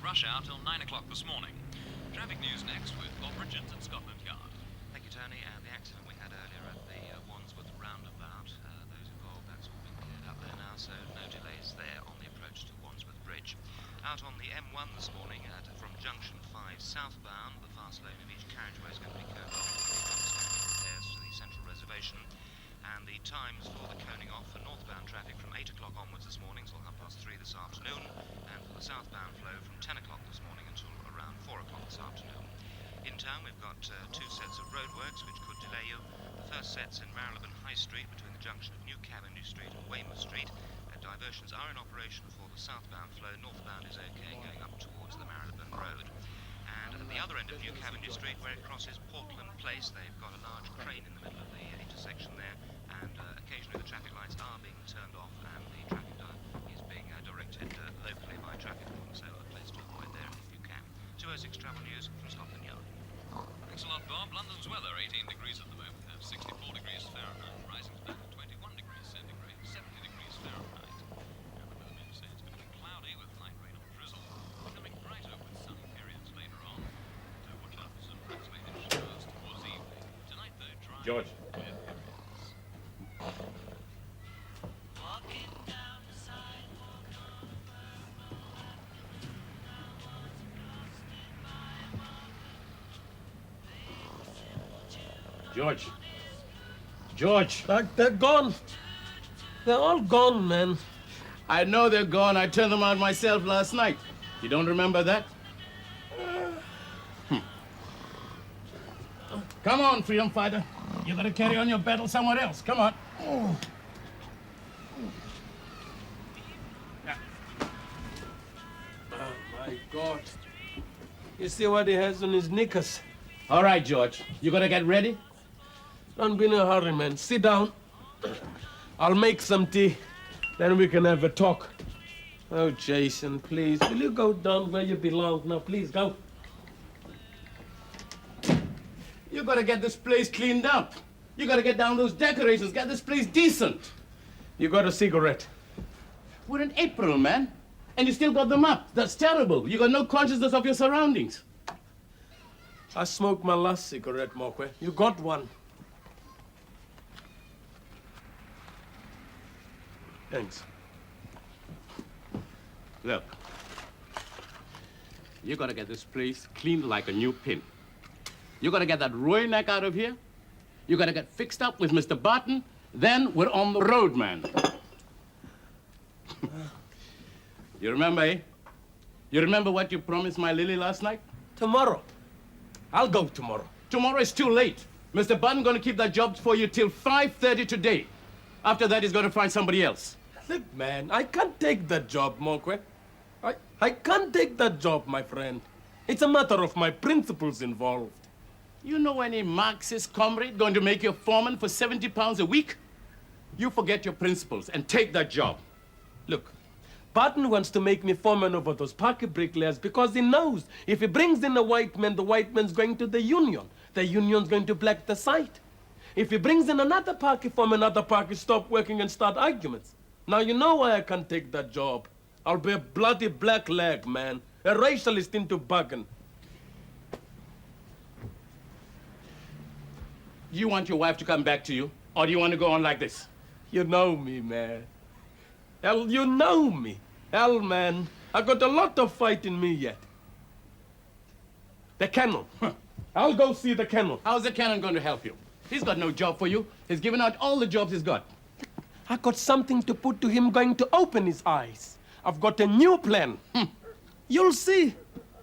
rush hour till 9 o'clock this morning. Traffic news next with Bob Richards at Scotland Yard. Thank you, Tony. The accident we had earlier at the Wandsworth roundabout, those involved, that's all been cleared up there now, so no delays there on the approach to Wandsworth Bridge. Out on the M1 this morning, from junction 5 southbound, the fast lane of each carriageway is going to be coded off for the understanding repairs to the central reservation. And the times for the coning off for northbound traffic from 8 o'clock onwards this morning till 3:30 this afternoon, and for the southbound flow from 10 o'clock this morning until around 4 o'clock this afternoon. In town, we've got two sets of roadworks which could delay you. The first set's in Marylebone High Street between the junction of New Cavendish Street and Weymouth Street. Diversions are in operation for the southbound flow. Northbound is okay, going up towards the Marylebone Road. And at the other end of New Cavendish Street, where it crosses Portland Place, they've got a large crane in the middle of the intersection there, and occasionally the traffic lights are being turned off, and the traffic is being directed locally by traffic wardens, so a place to avoid there if you can. 206 Travel News from Scotland Yard. Thanks a lot, Bob. London's weather, 18 degrees at the moment, 64 degrees Fahrenheit, rising to that 21 degrees centigrade, 70 degrees Fahrenheit. And the weathermen say it's going to be cloudy with light rain or drizzle, becoming brighter with sunny periods later on. And watch out for some isolated showers towards evening. Tonight, though, dry. George. George. George. They're gone. They're all gone, man. I know they're gone. I turned them out myself last night. You don't remember that? Come on, freedom fighter. You gotta carry on your battle somewhere else. Come on. Oh. Oh, my God. You see what he has on his knickers? All right, George. You gotta get ready? Don't be in a hurry, man. Sit down. I'll make some tea. Then we can have a talk. Oh, Jason, please. Will you go down where you belong? Now, please, go. You gotta get this place cleaned up. You gotta get down those decorations, get this place decent. You got a cigarette? We're in April, man. And you still got them up. That's terrible. You got no consciousness of your surroundings. I smoked my last cigarette, Mokwe. You got one. Thanks. Look. You gotta get this place cleaned like a new pin. You gotta get that Roy neck out of here. You gotta get fixed up with Mr. Barton. Then we're on the road, man. You remember, eh? You remember what you promised my Lily last night? Tomorrow. I'll go tomorrow. Tomorrow is too late. Mr. Barton gonna keep that job for you till 5:30 today. After that, he's gonna find somebody else. Look, man, I can't take that job, Mokwe. I can't take that job, my friend. It's a matter of my principles involved. You know any Marxist comrade going to make you a foreman for 70 pounds a week? You forget your principles and take that job. Look, Barton wants to make me foreman over those parky bricklayers because he knows if he brings in a white man, the white man's going to the union. The union's going to black the site. If he brings in another parky foreman, another parky stop working and start arguments. Now you know why I can't take that job. I'll be a bloody black leg, man. A racialist into bugging. You want your wife to come back to you, or do you want to go on like this? You know me, man. Hell, you know me. Hell, man, I got a lot of fight in me yet. The kennel. I'll go see the kennel. How's the cannon going to help you? He's got no job for you. He's given out all the jobs he's got. I got something to put to him going to open his eyes. I've got a new plan. You'll see.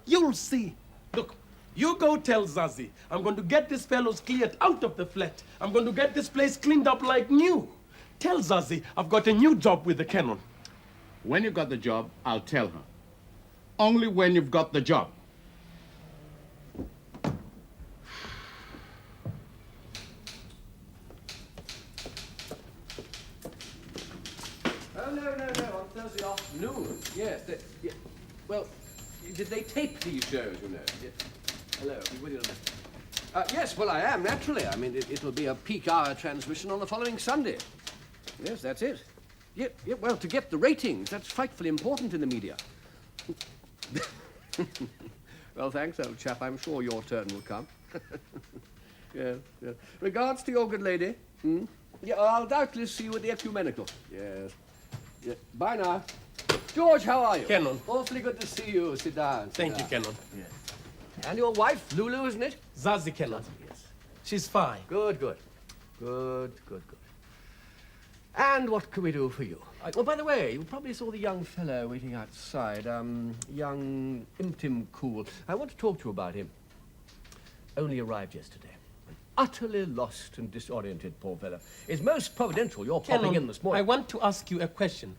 You'll see. Look, you go tell Zazie, I'm going to get these fellows cleared out of the flat. I'm going to get this place cleaned up like new. Tell Zazie I've got a new job with the cannon. When you've got the job, I'll tell her. Only when you've got the job. Oh, no, on Thursday afternoon. Yes, yeah. Well, did they tape these shows, you know? Yeah. Hello, be with you in a minute. Yes, well, I am, naturally. I mean, it'll be a peak hour transmission on the following Sunday. Yes, that's it. Yeah, well, to get the ratings, that's frightfully important in the media. Well, thanks, old chap. I'm sure your turn will come. Yes, yes. Regards to your good lady. Hmm? Yeah, I'll doubtless see you at the ecumenical. Yes. Yeah. Bye now. George, how are you? Canon. Awfully good to see you. Sit down. Thank you, Canon. Yes. And your wife, Lulu, isn't it? Zazie, Canon. Yes. She's fine. Good, good. Good. And what can we do for you? Oh, by the way, you probably saw the young fellow waiting outside. Young Imtim Cool. I want to talk to you about him. Only arrived yesterday. Utterly lost and disoriented, poor fellow. It's most providential you're popping in this morning. I want to ask you a question.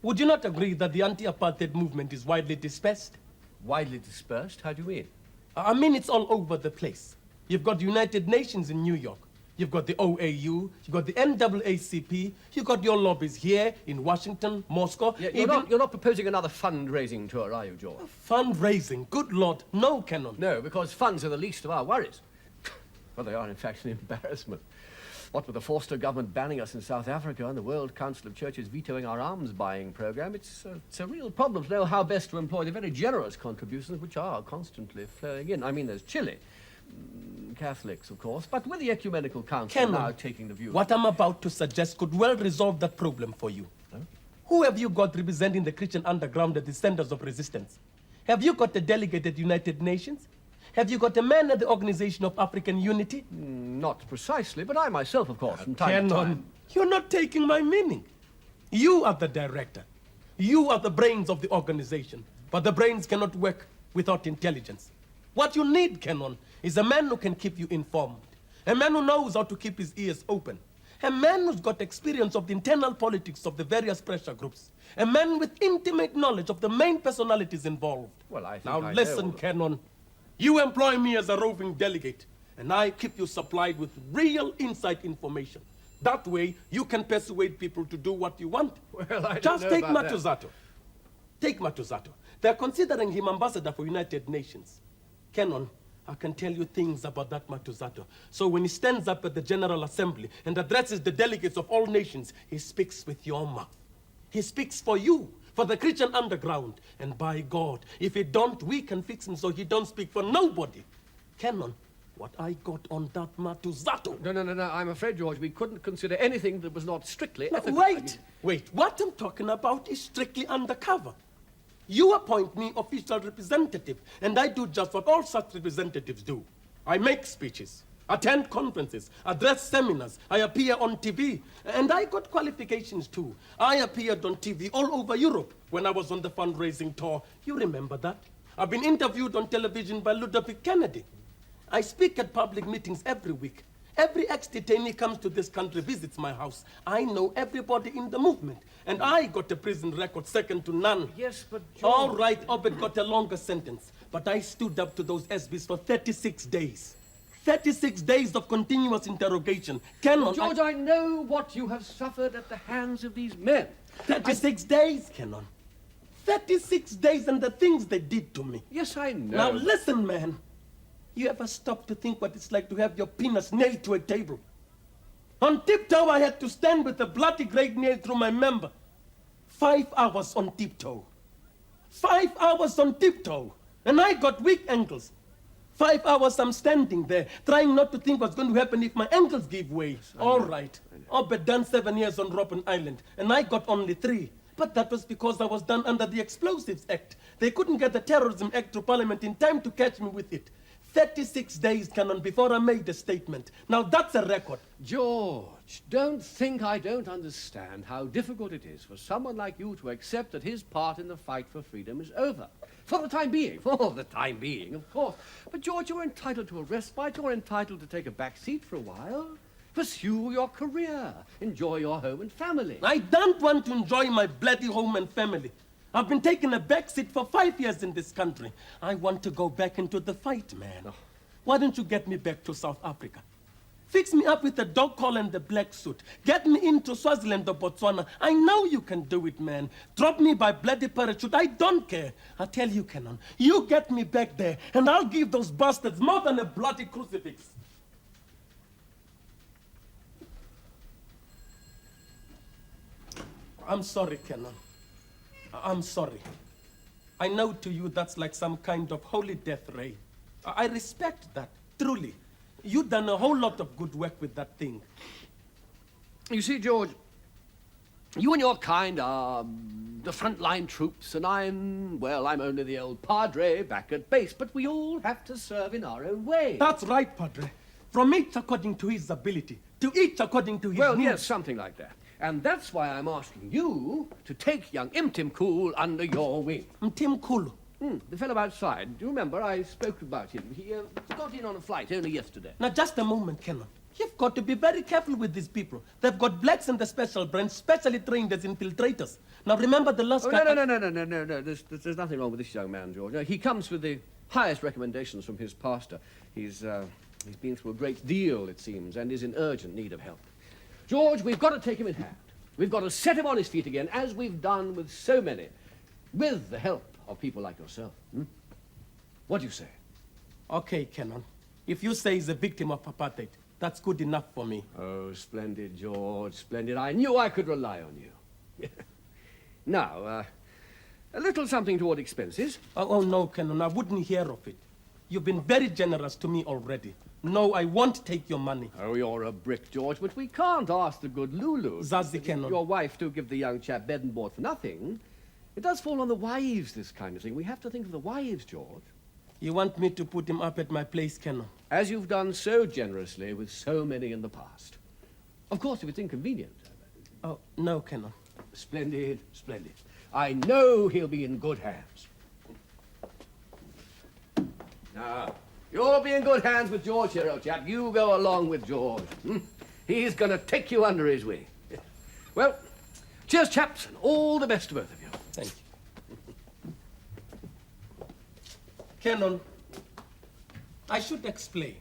Would you not agree that the anti-apartheid movement is widely dispersed? Widely dispersed? How do you mean? I mean, it's all over the place. You've got the United Nations in New York. You've got the OAU, you've got the NAACP, you've got your lobbies here in Washington, Moscow. Yeah, you're not proposing another fundraising tour, are you, George? Fundraising? Good Lord, no, Canon. No, because funds are the least of our worries. Well, they are, in fact, an embarrassment. What with the Forster government banning us in South Africa and the World Council of Churches vetoing our arms-buying program, it's a real problem to know how best to employ the very generous contributions which are constantly flowing in. I mean, there's Chile. Catholics, of course, but with the Ecumenical Council now taking the view... What I'm about to suggest could well resolve that problem for you. Huh? Who have you got representing the Christian underground at the centers of resistance? Have you got a delegate at the United Nations? Have you got a man at the Organization of African Unity? Not precisely, but I myself, of course, from time to time. You're not taking my meaning. You are the director. You are the brains of the organization, but the brains cannot work without intelligence. What you need, Canon, is a man who can keep you informed, a man who knows how to keep his ears open, a man who's got experience of the internal politics of the various pressure groups, a man with intimate knowledge of the main personalities involved. Well, I think Now listen, Canon, you employ me as a roving delegate, and I keep you supplied with real inside information. That way, you can persuade people to do what you want. Well, I Just don't know take about Matuzato. that. Take Matuzato. They're considering him ambassador for United Nations. Canon, I can tell you things about that Matuzato. So when he stands up at the General Assembly and addresses the delegates of all nations, he speaks with your mouth. He speaks for you, for the Christian underground. And by God, if he don't, we can fix him so he don't speak for nobody. Canon, what I got on that Matuzato... No, I'm afraid, George, we couldn't consider anything that was not strictly ethical. Wait, what I'm talking about is strictly undercover. You appoint me official representative, and I do just what all such representatives do. I make speeches, attend conferences, address seminars, I appear on TV, and I got qualifications too. I appeared on TV all over Europe when I was on the fundraising tour. You remember that? I've been interviewed on television by Ludovic Kennedy. I speak at public meetings every week. Every ex-detainee comes to this country, visits my house. I know everybody in the movement. And I got a prison record second to none. Yes, but George... All right, Obed got a longer sentence. But I stood up to those SBs for 36 days. 36 days of continuous interrogation. Canon, George, I know what you have suffered at the hands of these men. 36 days, Canon. 36 days and the things they did to me. Yes, I know. Now listen, man. You ever stop to think what it's like to have your penis nailed to a table? On tiptoe, I had to stand with a bloody great nail through my member. 5 hours on tiptoe. 5 hours on tiptoe. And I got weak ankles. 5 hours I'm standing there, trying not to think what's going to happen if my ankles give way. All right. Obed done 7 years on Robben Island, and I got only 3. But that was because I was done under the Explosives Act. They couldn't get the Terrorism Act to Parliament in time to catch me with it. 36 days, Canon, before I made a statement. Now that's a record. George, don't think I don't understand how difficult it is for someone like you to accept that his part in the fight for freedom is over. For the time being, of course. But George, you're entitled to a respite. You're entitled to take a back seat for a while. Pursue your career. Enjoy your home and family. I don't want to enjoy my bloody home and family. I've been taking a backseat for 5 years in this country. I want to go back into the fight, man. Oh. Why don't you get me back to South Africa? Fix me up with the dog collar and the black suit. Get me into Swaziland or Botswana. I know you can do it, man. Drop me by bloody parachute. I don't care. I tell you, Canon, you get me back there, and I'll give those bastards more than a bloody crucifix. I'm sorry, Canon. I'm sorry. I know to you that's like some kind of holy death ray. I respect that, truly. You've done a whole lot of good work with that thing. You see, George, you and your kind are the frontline troops, and I'm only the old padre back at base, but we all have to serve in our own way. That's right, Padre. From each according to his ability, to each according to his Well, needs. yes, something like that. And that's why I'm asking you to take young Imtimcool under your wing. Tim Kulu. The fellow outside, do you remember I spoke about him? He got in on a flight only yesterday. Now, just a moment, Canon. You've got to be very careful with these people. They've got blacks in the special branch, specially trained as infiltrators. Now, remember the last guy... No. There's nothing wrong with this young man, George. No, he comes with the highest recommendations from his pastor. He's been through a great deal, it seems, and is in urgent need of help. George, we've got to take him in hand. We've got to set him on his feet again, as we've done with so many, with the help of people like yourself. What do you say? Okay, Canon. If you say he's a victim of apartheid, that's good enough for me. Oh, splendid, George, splendid. I knew I could rely on you. Now, a little something toward expenses. Oh, no, Canon, I wouldn't hear of it. You've been very generous to me already. No, I won't take your money. Oh, you're a brick, George, but we can't ask the good Lulu. Zazi Canon. Your wife to give the young chap bed and board for nothing. It does fall on the wives, this kind of thing. We have to think of the wives, George. You want me to put him up at my place, Canon? As you've done so generously with so many in the past. Of course, if it's inconvenient. Oh, no, Canon. Splendid, splendid. I know he'll be in good hands. Now, you'll be in good hands with George here, old chap. You go along with George. He's going to take you under his wing. Well, cheers, chaps, and all the best to both of you. Thank you. Canon, I should explain.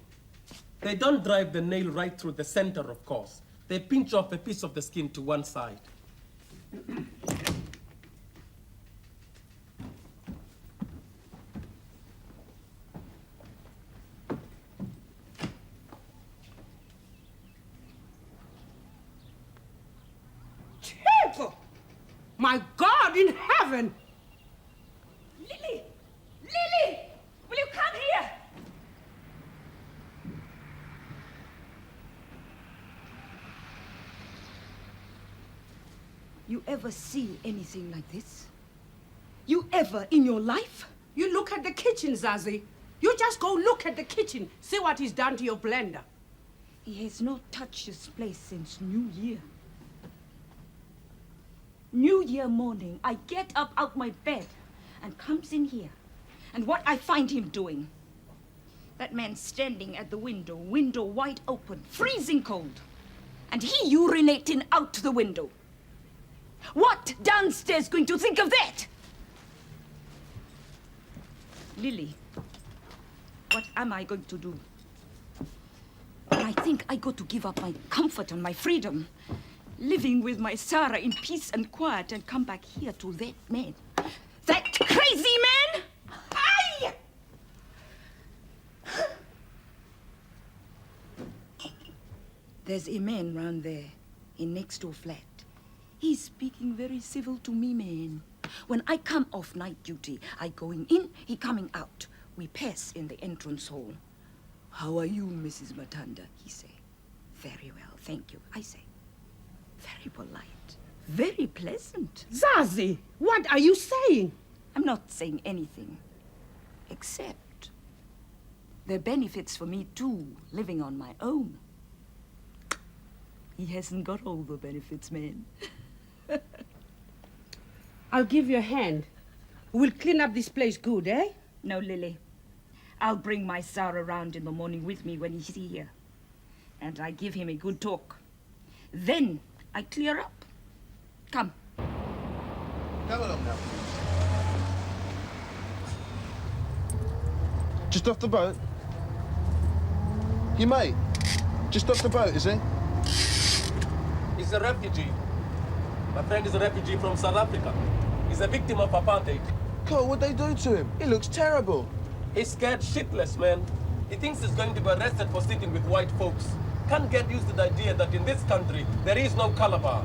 They don't drive the nail right through the center, of course. They pinch off a piece of the skin to one side. Trevor! My God in heaven! Lily! Lily! Will you come here? You ever see anything like this? You ever in your life? You look at the kitchen, Zazie. You just go look at the kitchen. See what he's done to your blender. He has not touched this place since New Year. New Year morning, I get up out my bed and comes in here. And what I find him doing? That man standing at the window wide open, freezing cold. And he urinating out the window. What downstairs going to think of that? Lily, what am I going to do? I think I got to give up my comfort and my freedom, living with my Sarah in peace and quiet, and come back here to that man. That crazy man! Aye! There's a man round there in next door flat. He's speaking very civil to me, man. When I come off night duty, I going in, he coming out. We pass in the entrance hall. How are you, Mrs. Matanda? He say. Very well, thank you. I say. Very polite. Very pleasant. Zazie, what are you saying? I'm not saying anything. Except there are benefits for me too, living on my own. He hasn't got all the benefits, man. I'll give you a hand. We'll clean up this place good, eh? No, Lily. I'll bring my Sarah around in the morning with me when he's here. And I give him a good talk. Then I clear up. Come. Come along now. Just off the boat? Your mate? Just off the boat, is he? He's a refugee. My friend is a refugee from South Africa. He's a victim of apartheid. God, what'd they do to him? He looks terrible. He's scared shitless, man. He thinks he's going to be arrested for sitting with white folks. Can't get used to the idea that in this country, there is no color bar.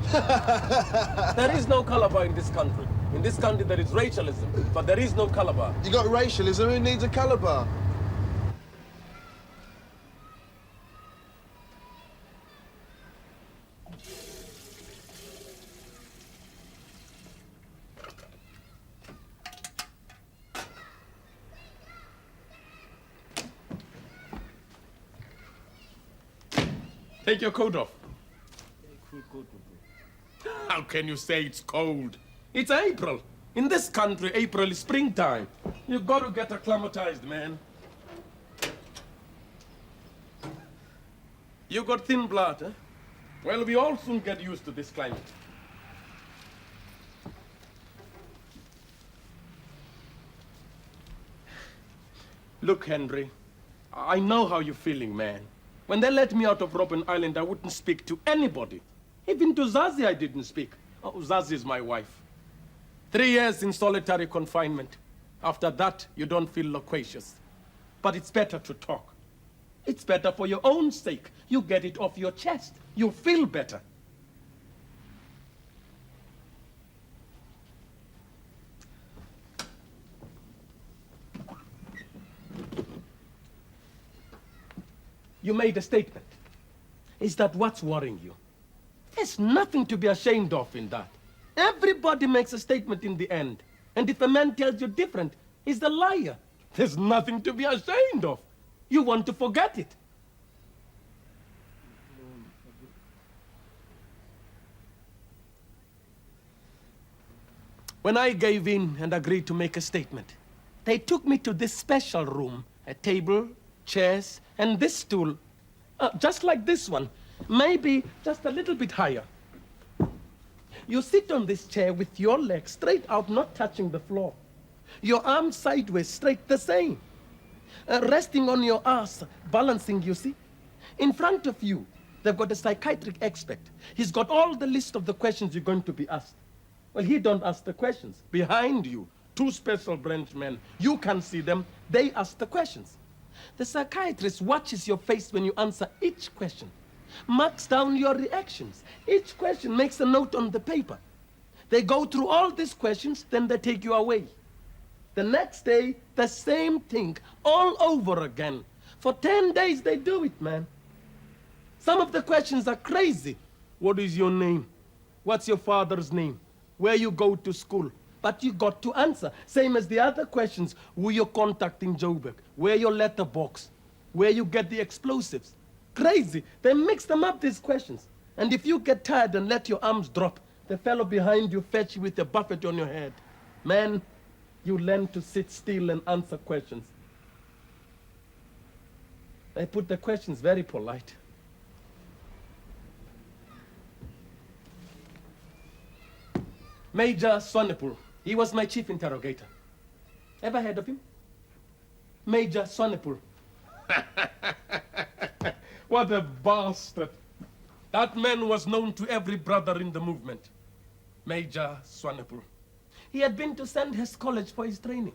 There is no color bar in this country. In this country, there is racialism, but there is no color bar. You got racialism, who needs a colour bar? Take your coat off. How can you say it's cold? It's April. In this country, April is springtime. You've got to get acclimatized, man. You got thin blood, huh? Well, we all soon get used to this climate. Look, Henry, I know how you're feeling, man. When they let me out of Robben Island, I wouldn't speak to anybody. Even to Zazie, I didn't speak. Oh, Zazie is my wife. 3 years in solitary confinement. After that, you don't feel loquacious. But it's better to talk. It's better for your own sake. You get it off your chest. You feel better. You made a statement. Is that what's worrying you? There's nothing to be ashamed of in that. Everybody makes a statement in the end. And if a man tells you different, he's a liar. There's nothing to be ashamed of. You want to forget it. When I gave in and agreed to make a statement, they took me to this special room, a table, chairs, and this stool, just like this one, maybe just a little bit higher. You sit on this chair with your legs straight out, not touching the floor. Your arms sideways, straight the same. Resting on your ass, balancing, you see. In front of you, they've got a psychiatric expert. He's got all the list of the questions you're going to be asked. Well, he don't ask the questions. Behind you, 2 special branch men. You can see them. They ask the questions. The psychiatrist watches your face when you answer each question, marks down your reactions. Each question makes a note on the paper. They go through all these questions, then they take you away. The next day, the same thing, all over again. For 10 days, they do it, man. Some of the questions are crazy. What is your name? What's your father's name? Where you go to school? But you got to answer. Same as the other questions. Who your contact in Joburg? Where your letterbox? Where you get the explosives? Crazy. They mix them up, these questions. And if you get tired and let your arms drop, the fellow behind you fetch you with a buffet on your head. Man, you learn to sit still and answer questions. They put the questions very polite. Major Swanepoel. He was my chief interrogator. Ever heard of him? Major Swanepoel. What a bastard. That man was known to every brother in the movement. Major Swanepoel. He had been to Sandhurst College for his training.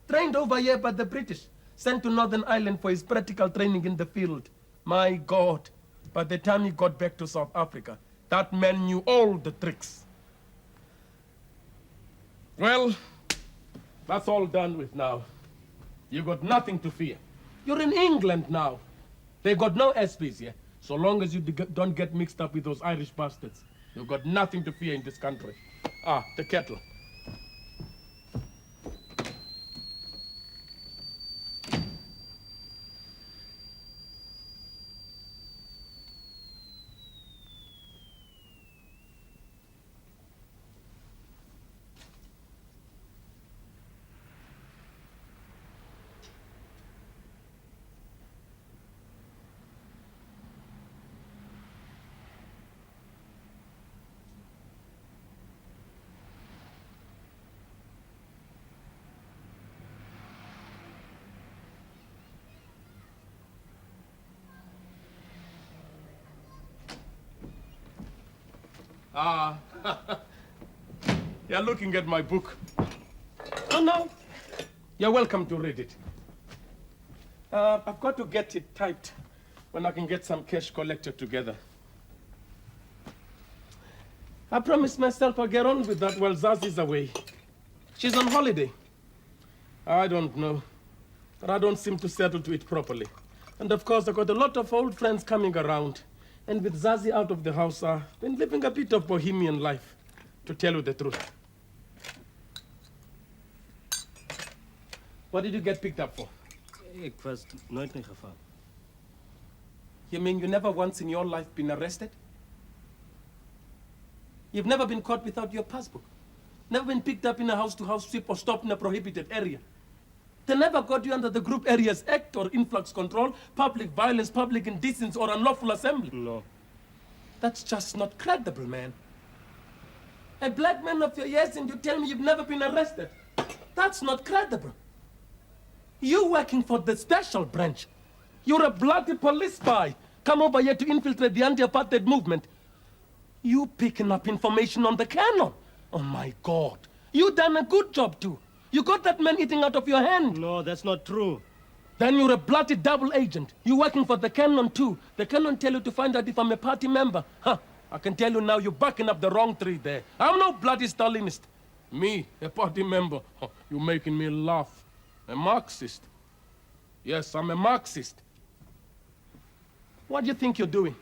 Trained over here by the British. Sent to Northern Ireland for his practical training in the field. My God. By the time he got back to South Africa, that man knew all the tricks. Well, that's all done with now. You got nothing to fear. You're in England now. They got no SPs here. So long as you don't get mixed up with those Irish bastards, you've got nothing to fear in this country. Ah, the kettle. You're looking at my book. Oh, no. You're welcome to read it. I've got to get it typed when I can get some cash collected together. I promised myself I'll get on with that while Zazie's away. She's on holiday. I don't know. But I don't seem to settle to it properly. And of course, I got a lot of old friends coming around. And with Zazie out of the house, I've been living a bit of bohemian life, to tell you the truth. What did you get picked up for? Ik was nooit in geval. You mean you never once in your life been arrested? You've never been caught without your passbook? Never been picked up in a house-to-house sweep or stopped in a prohibited area? They never got you under the Group Areas Act or influx control, public violence, public indecency, or unlawful assembly? No. That's just not credible, man. A black man of your years and you tell me you've never been arrested? That's not credible. You working for the special branch. You're a bloody police spy. Come over here to infiltrate the anti-apartheid movement. You picking up information on the cannon. Oh my God. You done a good job too. You got that man eating out of your hand. No, that's not true. Then you're a bloody double agent. You working for the cannon too. The cannon tell you to find out if I'm a party member. Huh. I can tell you now you're backing up the wrong tree there. I'm no bloody Stalinist. Me, a party member. Huh. You're making me laugh. A Marxist. Yes, I'm a Marxist. What do you think you're doing?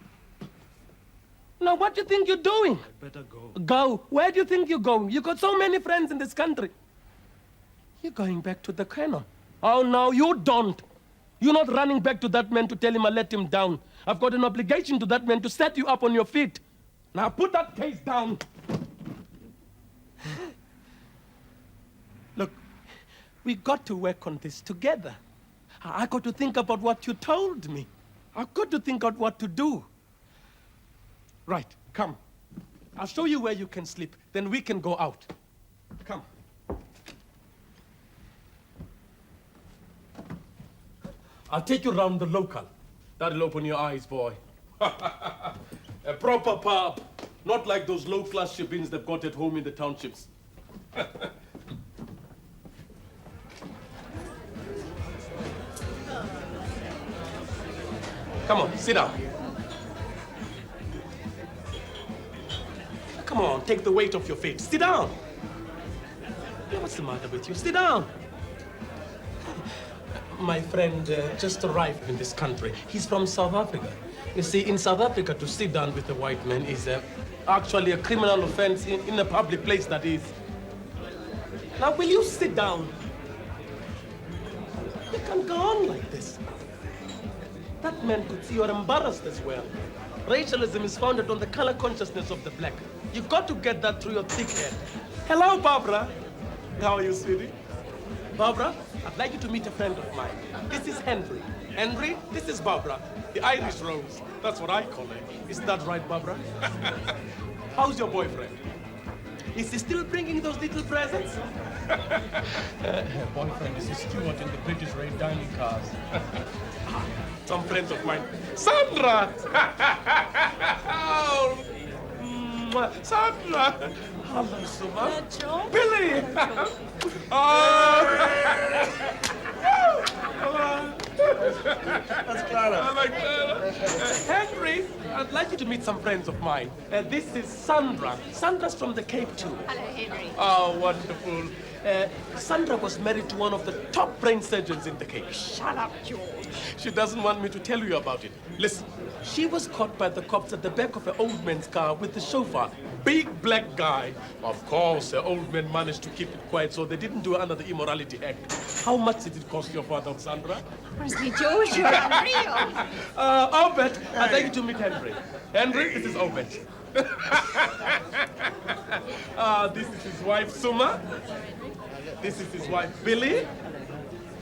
Now, what do you think you're doing? I better go. Go? Where do you think you're going? You got so many friends in this country. You're going back to the cannon. Oh, no, you don't. You're not running back to that man to tell him I let him down. I've got an obligation to that man to set you up on your feet. Now, put that case down. Look, we got to work on this together. I got to think about what you told me. I've got to think out what to do. Right, come. I'll show you where you can sleep. Then we can go out. Come. I'll take you round the local. That'll open your eyes, boy. A proper pub. Not like those low-class shebeens they've got at home in the townships. Come on, sit down. Come on, take the weight off your feet. Sit down. What's the matter with you? Sit down. My friend just arrived in this country. He's from South Africa. You see, in South Africa, to sit down with a white man is actually a criminal offense in a public place, that is. Now, will you sit down? You can't go on like this. That man could see you're embarrassed as well. Racialism is founded on the color consciousness of the black. You've got to get that through your thick head. Hello, Barbara. How are you, sweetie? Barbara, I'd like you to meet a friend of mine. This is Henry. Henry, this is Barbara. The Irish Rose. That's what I call her. Isn't that right, Barbara? How's your boyfriend? Is he still bringing those little presents? Her boyfriend is Stuart in the British Rail dining cars. Some friends of mine. Sandra! Oh, Sandra! Hello, Suma. Billy! That's Clara. I like Clara. Henry, I'd like you to meet some friends of mine. This is Sandra. Sandra's from the Cape too. Hello, Henry. Oh, wonderful. Sandra was married to one of the top brain surgeons in the Cape. Shut up, George. She doesn't want me to tell you about it. Listen, she was caught by the cops at the back of an old man's car with the chauffeur. Big black guy. Of course, the old man managed to keep it quiet, so they didn't do another immorality act. How much did it cost your father, Sandra? Honestly, George, you're unreal. Obed, I'd like you to meet Henry. Henry, this is Obed. This is his wife, Suma. This is his wife, Billy.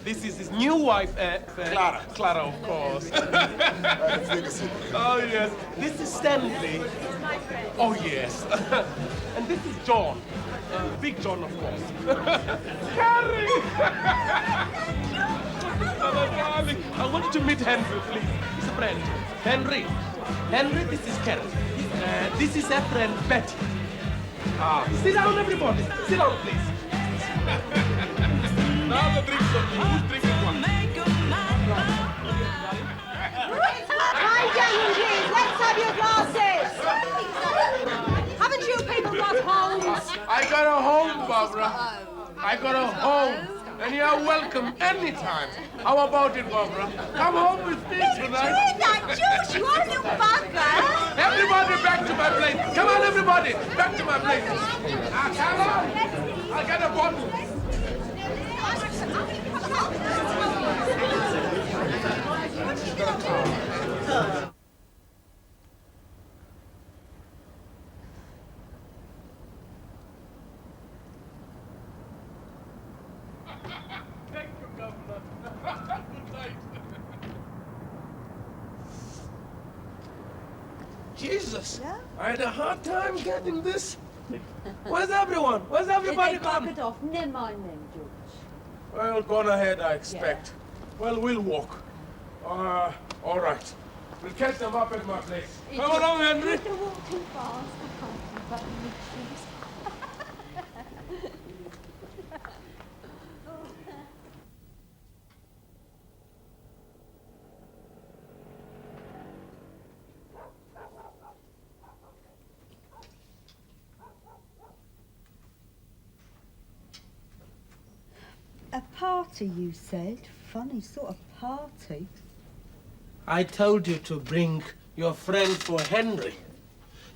This is his new wife, Clara. Clara, of course. Oh, yes. This is Stanley. Oh, yes. And this is John. Big John, of course. Carrie! Oh, darling. I want you to meet Henry, please. He's a friend. Henry. Henry, this is Carrie. This is her friend, Betty. Sit down, everybody. Sit down, please. Now the drinks on me. Who's drinking one? Hi, youngies, let's have your glasses. Haven't you people got homes? I got a home, Barbara. I got a home, and you're welcome anytime. How about it, Barbara? Come home with me tonight. George, you are no bugger. Everybody back to my place. Come on, everybody, back to my place. Come on. I'll get a bottle. Thank you, Governor. Good night. Jesus, Yeah? I had a hard time getting this. Where's everyone? Where's everybody gone? It off. Never mind them, George. Well, gone ahead, I expect. Well, we'll walk. All right. We'll catch them up at my place. Come along, Henry. Don't walk too fast. I can't keep up with things. A party, you said? Funny sort of party. I told you to bring your friend for Henry.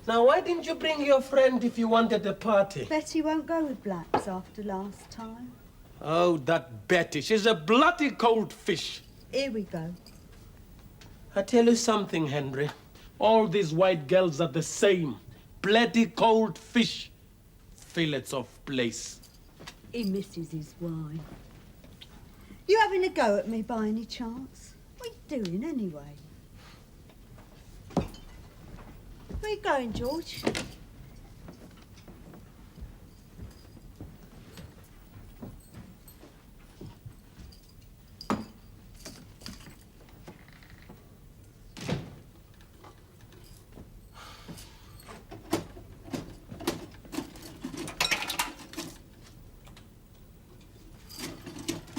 Now, why didn't you bring your friend if you wanted a party? Betty won't go with blacks after last time. Oh, that Betty. She's a bloody cold fish. Here we go. I tell you something, Henry. All these white girls are the same. Bloody cold fish. Fillets of place. He misses his wine. You having a go at me by any chance? What are you doing anyway? Where you going, George?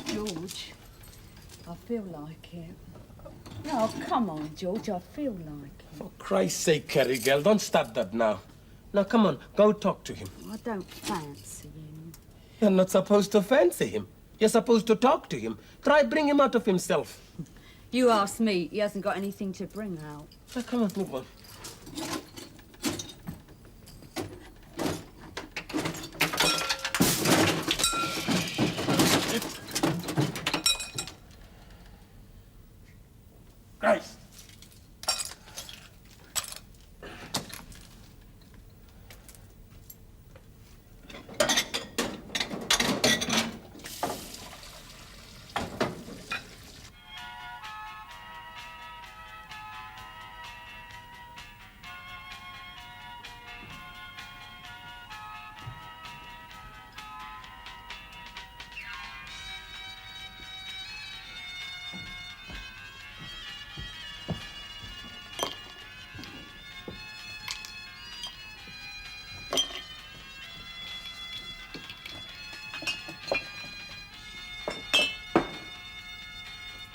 George, I feel like it. No, come on, George, I feel like it. For Christ's sake, Kerry girl, don't start that now. Now, come on, go talk to him. I don't fancy him. You're not supposed to fancy him. You're supposed to talk to him. Try bring him out of himself. You ask me, he hasn't got anything to bring out. Now, come on, move on. Christ.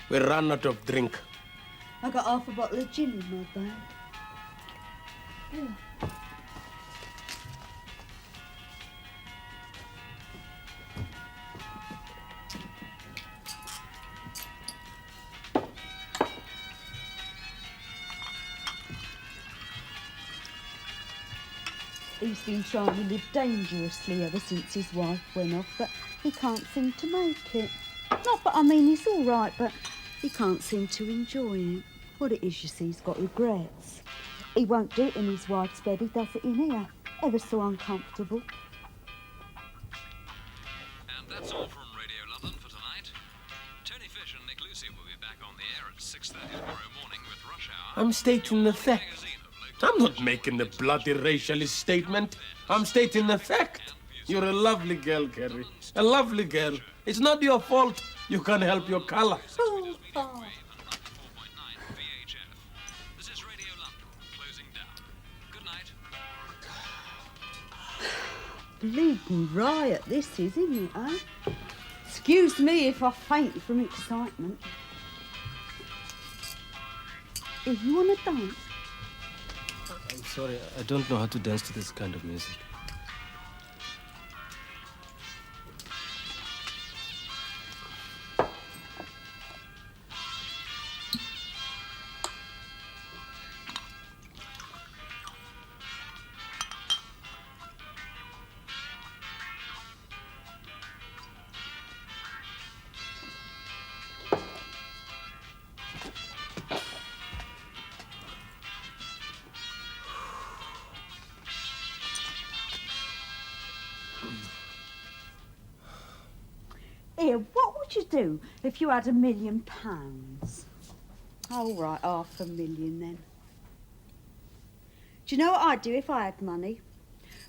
We ran out of drink. I got half a bottle of gin in my bag. Here. He's been trying to live dangerously ever since his wife went off, but he can't seem to make it. Not that I mean he's all right, but he can't seem to enjoy it. What it is, you see, he's got regrets. He won't do it in his wife's bed, he does it in here. Ever so uncomfortable. And that's all from Radio London for tonight. Tony Fish and Nick Lucy will be back on the air at 6:30 tomorrow morning with Rush Hour. I'm stating the fact. I'm not making a bloody racialist statement. I'm stating the fact. You're a lovely girl, Kerry. A lovely girl. It's not your fault you can't help your color. Oh. This is Radio London, closing down. Good night. Bleeding riot this is, isn't it, eh? Excuse me if I faint from excitement. If you want to dance? I'm sorry, I don't know how to dance to this kind of music. you do if you had £1 million? All right, £500,000 then. Do you know what I'd do if I had money?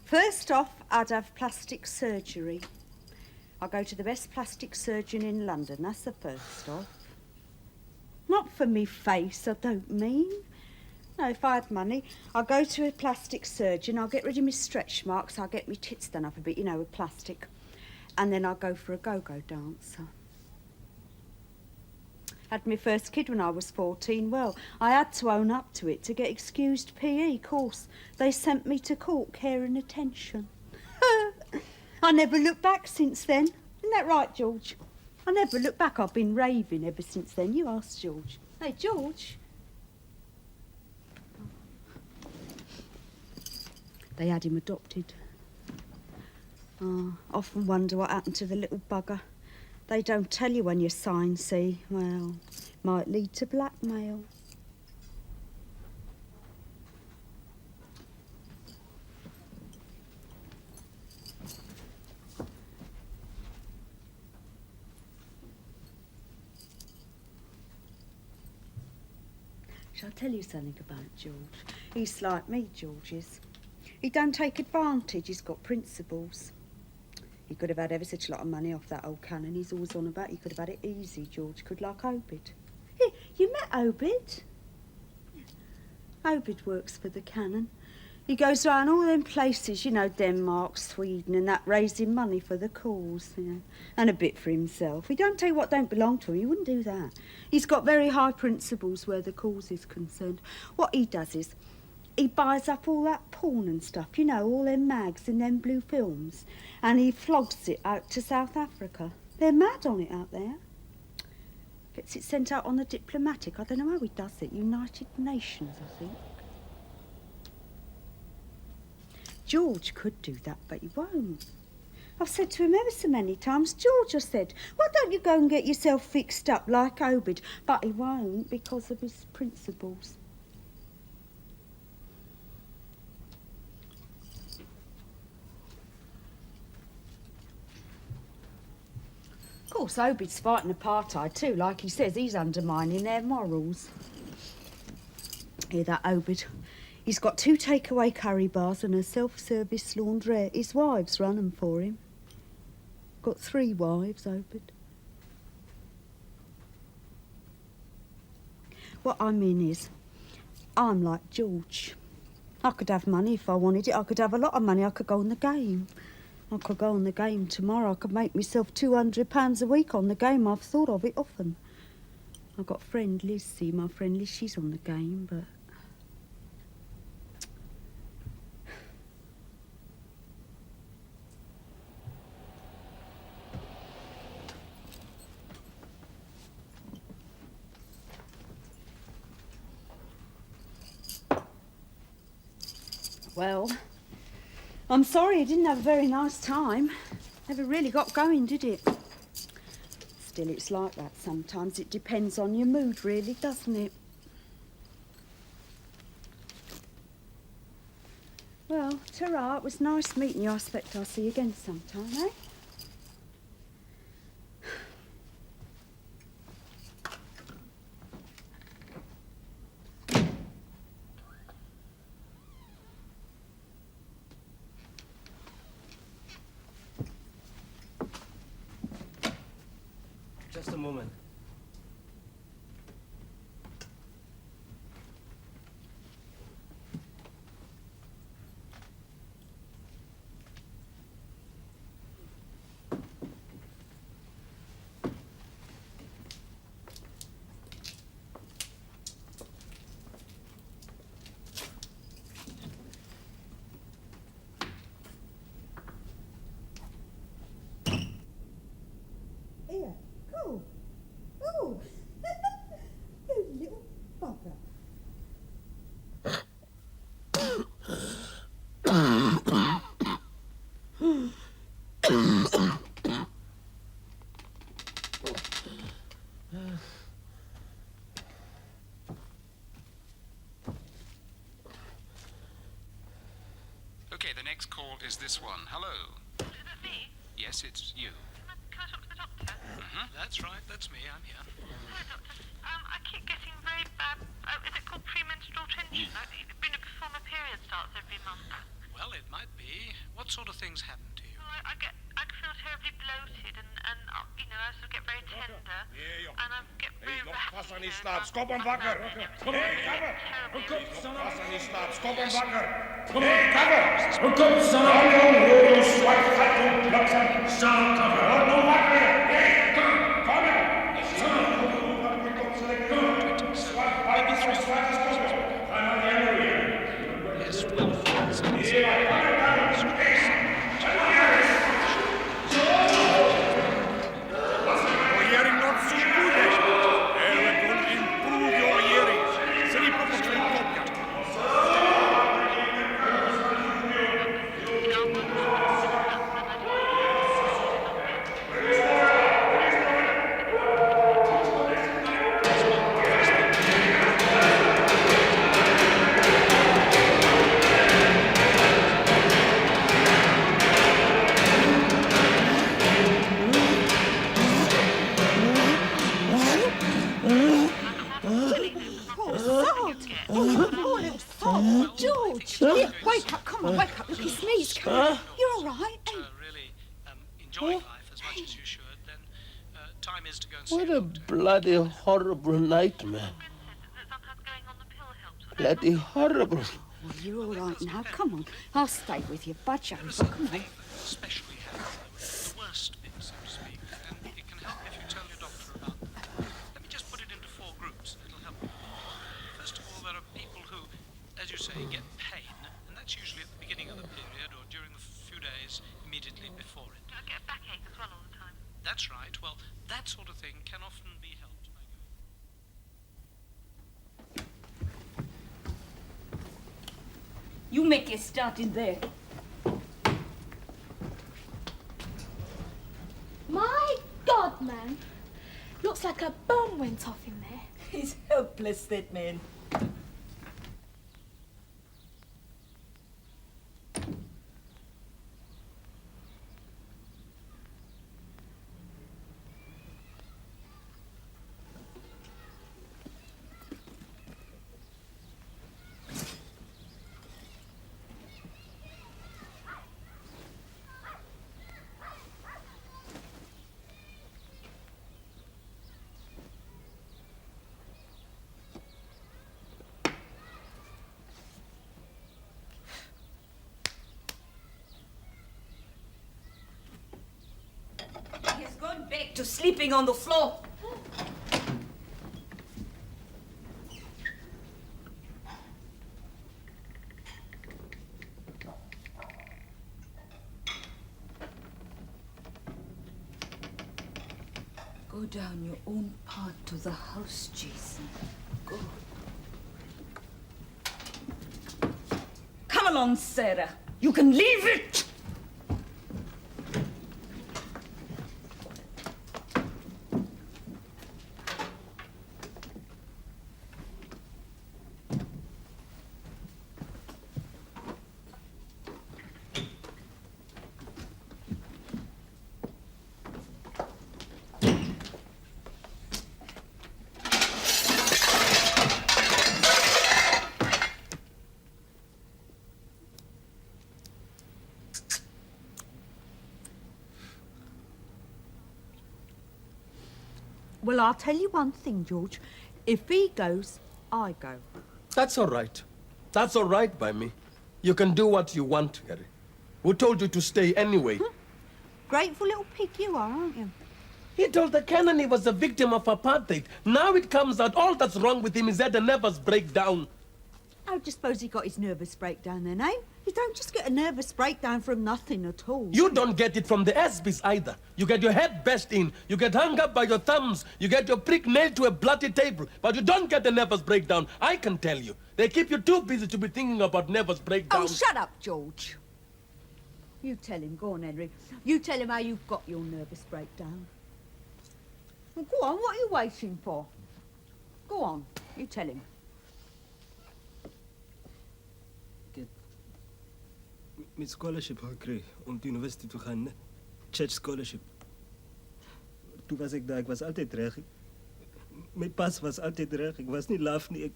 First off, I'd have plastic surgery. I'll go to the best plastic surgeon in London, that's the first off. Not for me face, I don't mean. No, if I had money, I'll go to a plastic surgeon, I'll get rid of my stretch marks, I'll get my tits done up a bit, you know, with plastic. And then I'll go for a go-go dancer. Had my first kid when I was 14. Well, I had to own up to it to get excused PE course. They sent me to court, care and attention. I never looked back since then. Isn't that right, George? I never looked back. I've been raving ever since then. You ask George. Hey, George. They had him adopted. Oh, often wonder what happened to the little bugger. They don't tell you when you sign, see. Well, might lead to blackmail. Shall I tell you something about George? He's like me, George is. He don't take advantage, he's got principles. He could have had ever such a lot of money off that old cannon he's always on about. He could have had it easy, George could, like Obed. Hey, you met Obed? Yeah. Obed works for the cannon. He goes round all them places, you know, Denmark, Sweden and that, raising money for the cause, you know, and a bit for himself. He don't take what don't belong to him, he wouldn't do that. He's got very high principles where the cause is concerned. What he does is, he buys up all that porn and stuff, you know, all them mags and them blue films, and he flogs it out to South Africa. They're mad on it out there. Gets it sent out on the diplomatic. I don't know how he does it. United Nations, I think. George could do that, but he won't. I've said to him ever so many times, George, I said, why don't you go and get yourself fixed up like Obed? But he won't because of his principles. Of course, Obed's fighting apartheid too. Like he says, he's undermining their morals. Hear that, Obed? He's got 2 takeaway curry bars and a self-service laundrette. His wives run them for him. Got 3 wives, Obed. What I mean is, I'm like George. I could have money if I wanted it. I could have a lot of money. I could go on the game. I could go on the game tomorrow. I could make myself £200 a week on the game. I've thought of it often. I've got a friend, Lizzie, my friend Liz, she's on the game, but... Well, I'm sorry I didn't have a very nice time. Never really got going, did it? Still, it's like that sometimes. It depends on your mood, really, doesn't it? Well, ta-ra, it was nice meeting you. I expect I'll see you again sometime, eh? Just a moment. Here, go. Oh, you little bugger. Okay, the next call is this one. Hello. Is it me? Yes, it's you. Can I talk to the doctor? That's right, that's me, I'm here. Hi, Doctor. I keep getting very bad, is it called premenstrual tension? Before my period starts every month. Well, it might be. What sort of things happen to you? Well, I feel terribly bloated and you know, I sort of get very tender. And I get very Pas aan die slaap, skop hem wakker! Hey, cover! Kom, pas aan die slaap, skop hem wakker! Hey, cover! Kom, staan rode zwart gat om bliksem, staan cover! Word nou wakker! Hey, kom! Zwart, baie zwart is kom! Ga naar die andere weer! Yes, well, George! Here, wake up, come on, wake up. Look, his knees coming. You're all right? really enjoying life as much as you should, then time is to go and see What a a doctor. bloody horrible nightmare. Bloody horrible. Well, you're all right now. Come on, I'll stay with you. Budge over, come on. Especially have the worst bit, so to speak, and it can help if you tell your doctor about them. Let me just put it into 4 groups, and it'll help. First of all, there are people who, as you say, get pain, and that's usually at the beginning of the period or during the few days immediately before it. I get a backache as well all the time. That's right. Well, that sort of thing can often be helped by going. You make a start in there. My God, man. Looks like a bomb went off in there. He's helpless, that man. He's gone back to sleeping on the floor. Go down your own path to the house, Jason. Go. Come along, Sarah. You can leave it! Well, I'll tell you one thing, George. If he goes, I go. That's all right. That's all right by me. You can do what you want, Harry. Who told you to stay anyway? Grateful little pig you are, aren't you? He told the Kani he was a victim of apartheid. Now it comes out all that's wrong with him is that the nervous breakdown. I just suppose he got his nervous breakdown then, eh? You don't just get a nervous breakdown from nothing at all. You don't get it from the SBs either. You get your head bashed in, you get hung up by your thumbs, you get your prick nailed to a bloody table, but you don't get the nervous breakdown. I can tell you. They keep you too busy to be thinking about nervous breakdown. Oh, shut up, George. You tell him. Go on, Henry. You tell him how you've got your nervous breakdown. Well, go on, what are you waiting for? Go on, you tell him. Met scholarship gekry om die universiteit te gaan, né? Church scholarship. Toen was ik daar, ik was altijd reg. Mijn pas was altijd reg, ik was niet laf, nie.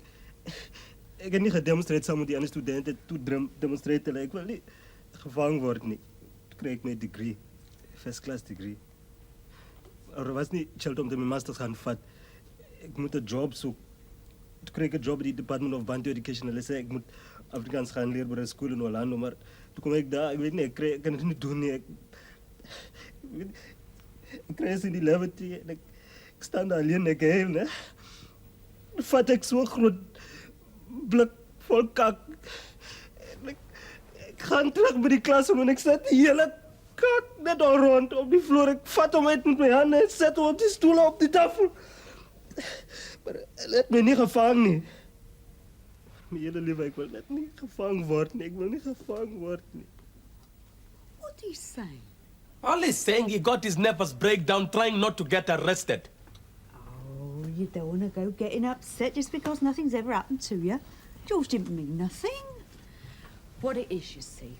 Ik heb niet gedemonstreerd samen met die andere studenten. Toen demonstreerde ik wil niet gevangen worden. Nie. Toen kreeg ik mijn degree, first class degree. Er was niet geld om de mijn masters gaan vatten. Ik moet een job zoeken. Toen kreeg ik een job in het Department of Bantu Education. En zei ik moet Afrikaans gaan leren bij een school in Orlando. Maar toen kwam ik daar, ik weet niet, ik kan het niet doen. Nie. Ik krijg in die levity en ik sta daar alleen en ik heel, hè. Dan vat ik zo'n groot blik vol kak. En ik ga terug bij die klas en ik zet die hele kak net al rond op die vloer. Ik vat hem uit met mijn handen en zet hem op die stoelen op die tafel. Maar hij let me niet gevangen, nie. Mijn hele leven, ik wil net niet gevangen worden. Ik wil niet gevangen worden. What do you say? All he's saying, he got his nervous breakdown trying not to get arrested. Oh, you don't want to go getting upset just because nothing's ever happened to you. George didn't mean nothing. What it is, you see,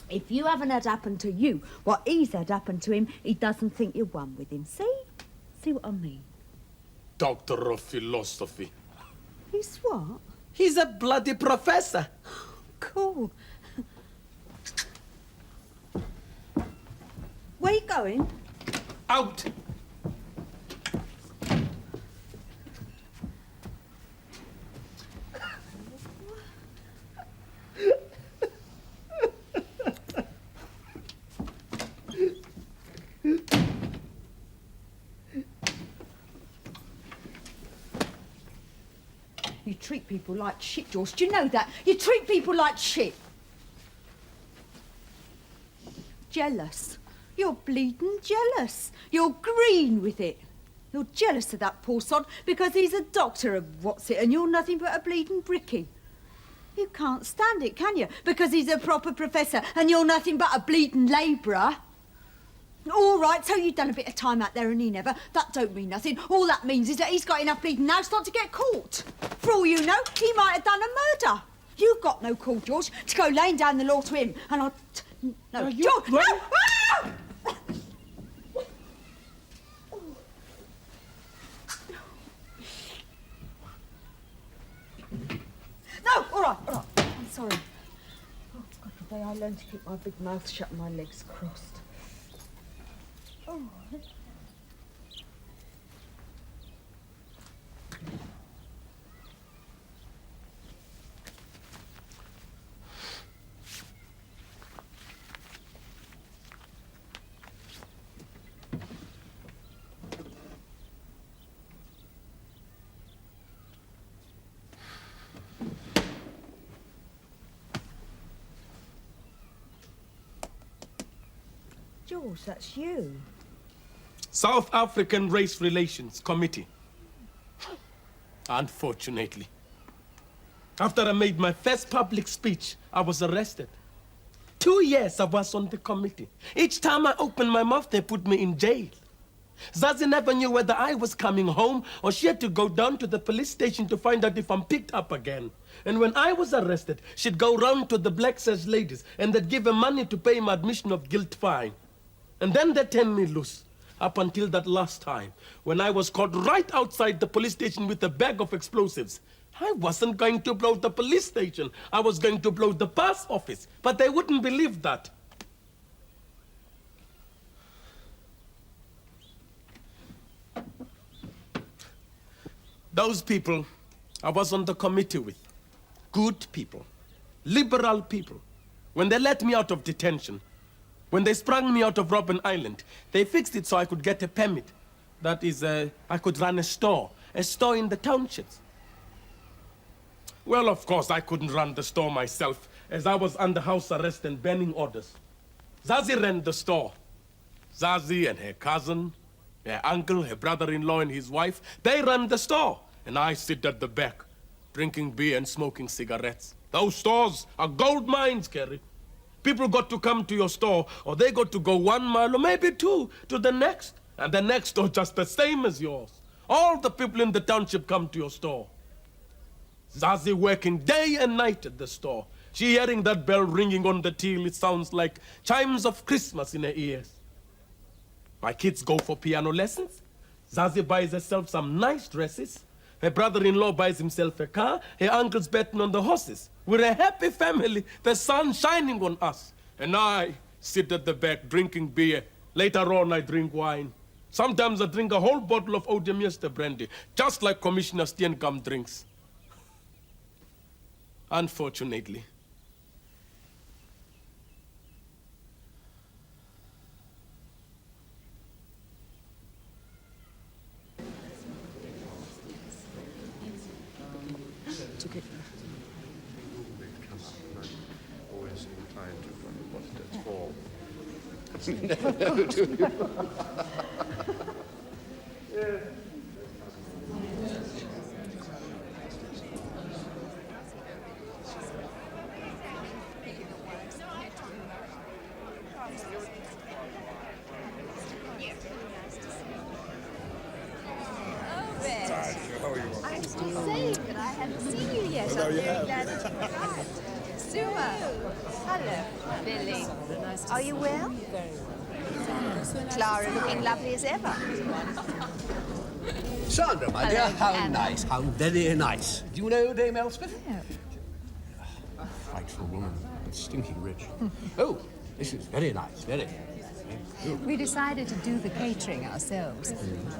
if you haven't had happen to you what he's had happen to him, he doesn't think you're one with him. See? See what I mean? Doctor of philosophy. He's what? He's a bloody professor. Cool. Where you going? Out. You treat people like shit, George. Do you know that? You treat people like shit. Jealous. You're bleeding jealous. You're green with it. You're jealous of that poor sod because he's a doctor of what's it and you're nothing but a bleeding brickie. You can't stand it, can you? Because he's a proper professor and you're nothing but a bleeding labourer. All right, so you've done a bit of time out there and he never. That don't mean nothing. All that means is that he's got enough bleeding now not to get caught. For all you know, he might have done a murder. You've got no call, George, to go laying down the law to him. And I'll... No, George! No! Ah! No, all right. I'm sorry. Oh, God, today I learned to keep my big mouth shut and my legs crossed. Oh. George, that's you. South African Race Relations Committee. Unfortunately. After I made my first public speech, I was arrested. 2 years I was on the committee. Each time I opened my mouth, they put me in jail. Zazie never knew whether I was coming home or she had to go down to the police station to find out if I'm picked up again. And when I was arrested, she'd go round to the black sash ladies and they'd give her money to pay my admission of guilt fine. And then they turned me loose. Up until that last time, when I was caught right outside the police station with a bag of explosives. I wasn't going to blow the police station. I was going to blow the pass office. But they wouldn't believe that. Those people I was on the committee with, good people, liberal people, when they let me out of detention, when they sprung me out of Robben Island, they fixed it so I could get a permit. That is, I could run a store in the townships. Well, of course, I couldn't run the store myself, as I was under house arrest and banning orders. Zazie ran the store. Zazie and her cousin, her uncle, her brother-in-law and his wife, they ran the store. And I sit at the back, drinking beer and smoking cigarettes. Those stores are gold mines, Kerry. People got to come to your store, or they got to go 1 mile, or maybe 2, to the next. And the next store just the same as yours. All the people in the township come to your store. Zazie working day and night at the store. She hearing that bell ringing on the till, it sounds like chimes of Christmas in her ears. My kids go for piano lessons. Zazie buys herself some nice dresses. Her brother-in-law buys himself a car. Her uncle's betting on the horses. We're a happy family. The sun's shining on us. And I sit at the back drinking beer. Later on, I drink wine. Sometimes I drink a whole bottle of Oudemierste brandy, just like Commissioner Steenkamp drinks. Unfortunately. Always inclined to wonder what that's for. Never know, do you? I'm still saying that I haven't seen you yet. I'm very glad that you arrived. Stuart. Hello, Billy. Are you well? Clara looking lovely as ever. Sandra, my dear, how nice, how very nice. Do you know Dame Elspeth? No. A frightful woman, but stinking rich. Oh, this is very nice, very. We decided to do the catering ourselves.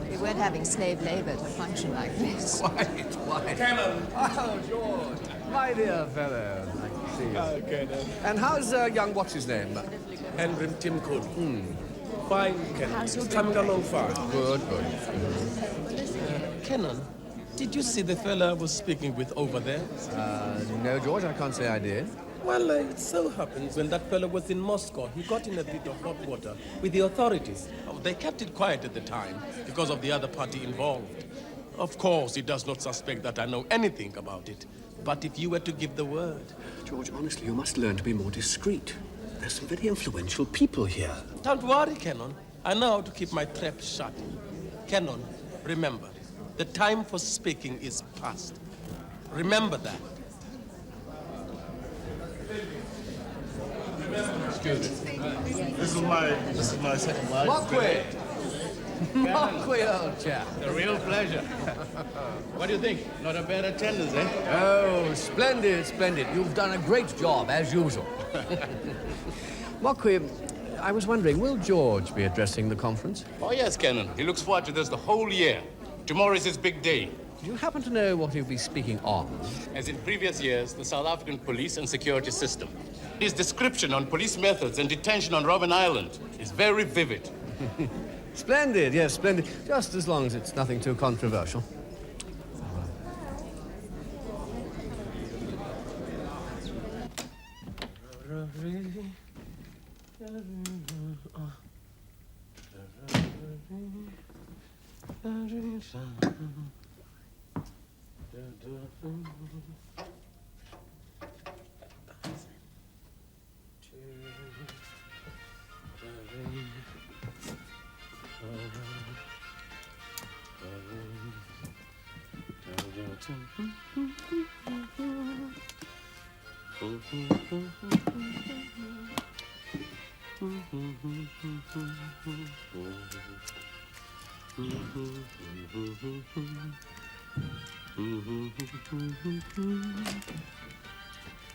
We weren't having slave labor to function like this. Quite. Oh, George. My dear fellow. Nice to see you. Okay, then. And how's young what's-his-name? Henry Timcoon. Fine, Kenan. How's your Coming along fine. Good. Kenan, did you see the fella I was speaking with over there? No, George, I can't say I did. Well, it so happens when that fellow was in Moscow, he got in a bit of hot water with the authorities. Oh, they kept it quiet at the time because of the other party involved. Of course, he does not suspect that I know anything about it. But if you were to give the word... George, honestly, you must learn to be more discreet. There's some very influential people here. Don't worry, Kenan. I know how to keep my trap shut. Kenan, remember, the time for speaking is past. Remember that. Excuse me. This is my second wife. Jacquie, old chap. A real pleasure. What do you think? Not a bad attendance, eh? Oh, splendid, splendid. You've done a great job, as usual. Jacquie, I was wondering, will George be addressing the conference? Oh, yes, Kenan. He looks forward to this the whole year. Tomorrow is his big day. Do you happen to know what he'll be speaking on? As in previous years, the South African police and security system. His description on police methods and detention on Robben Island is very vivid. Splendid, yes, splendid. Just as long as it's nothing too controversial.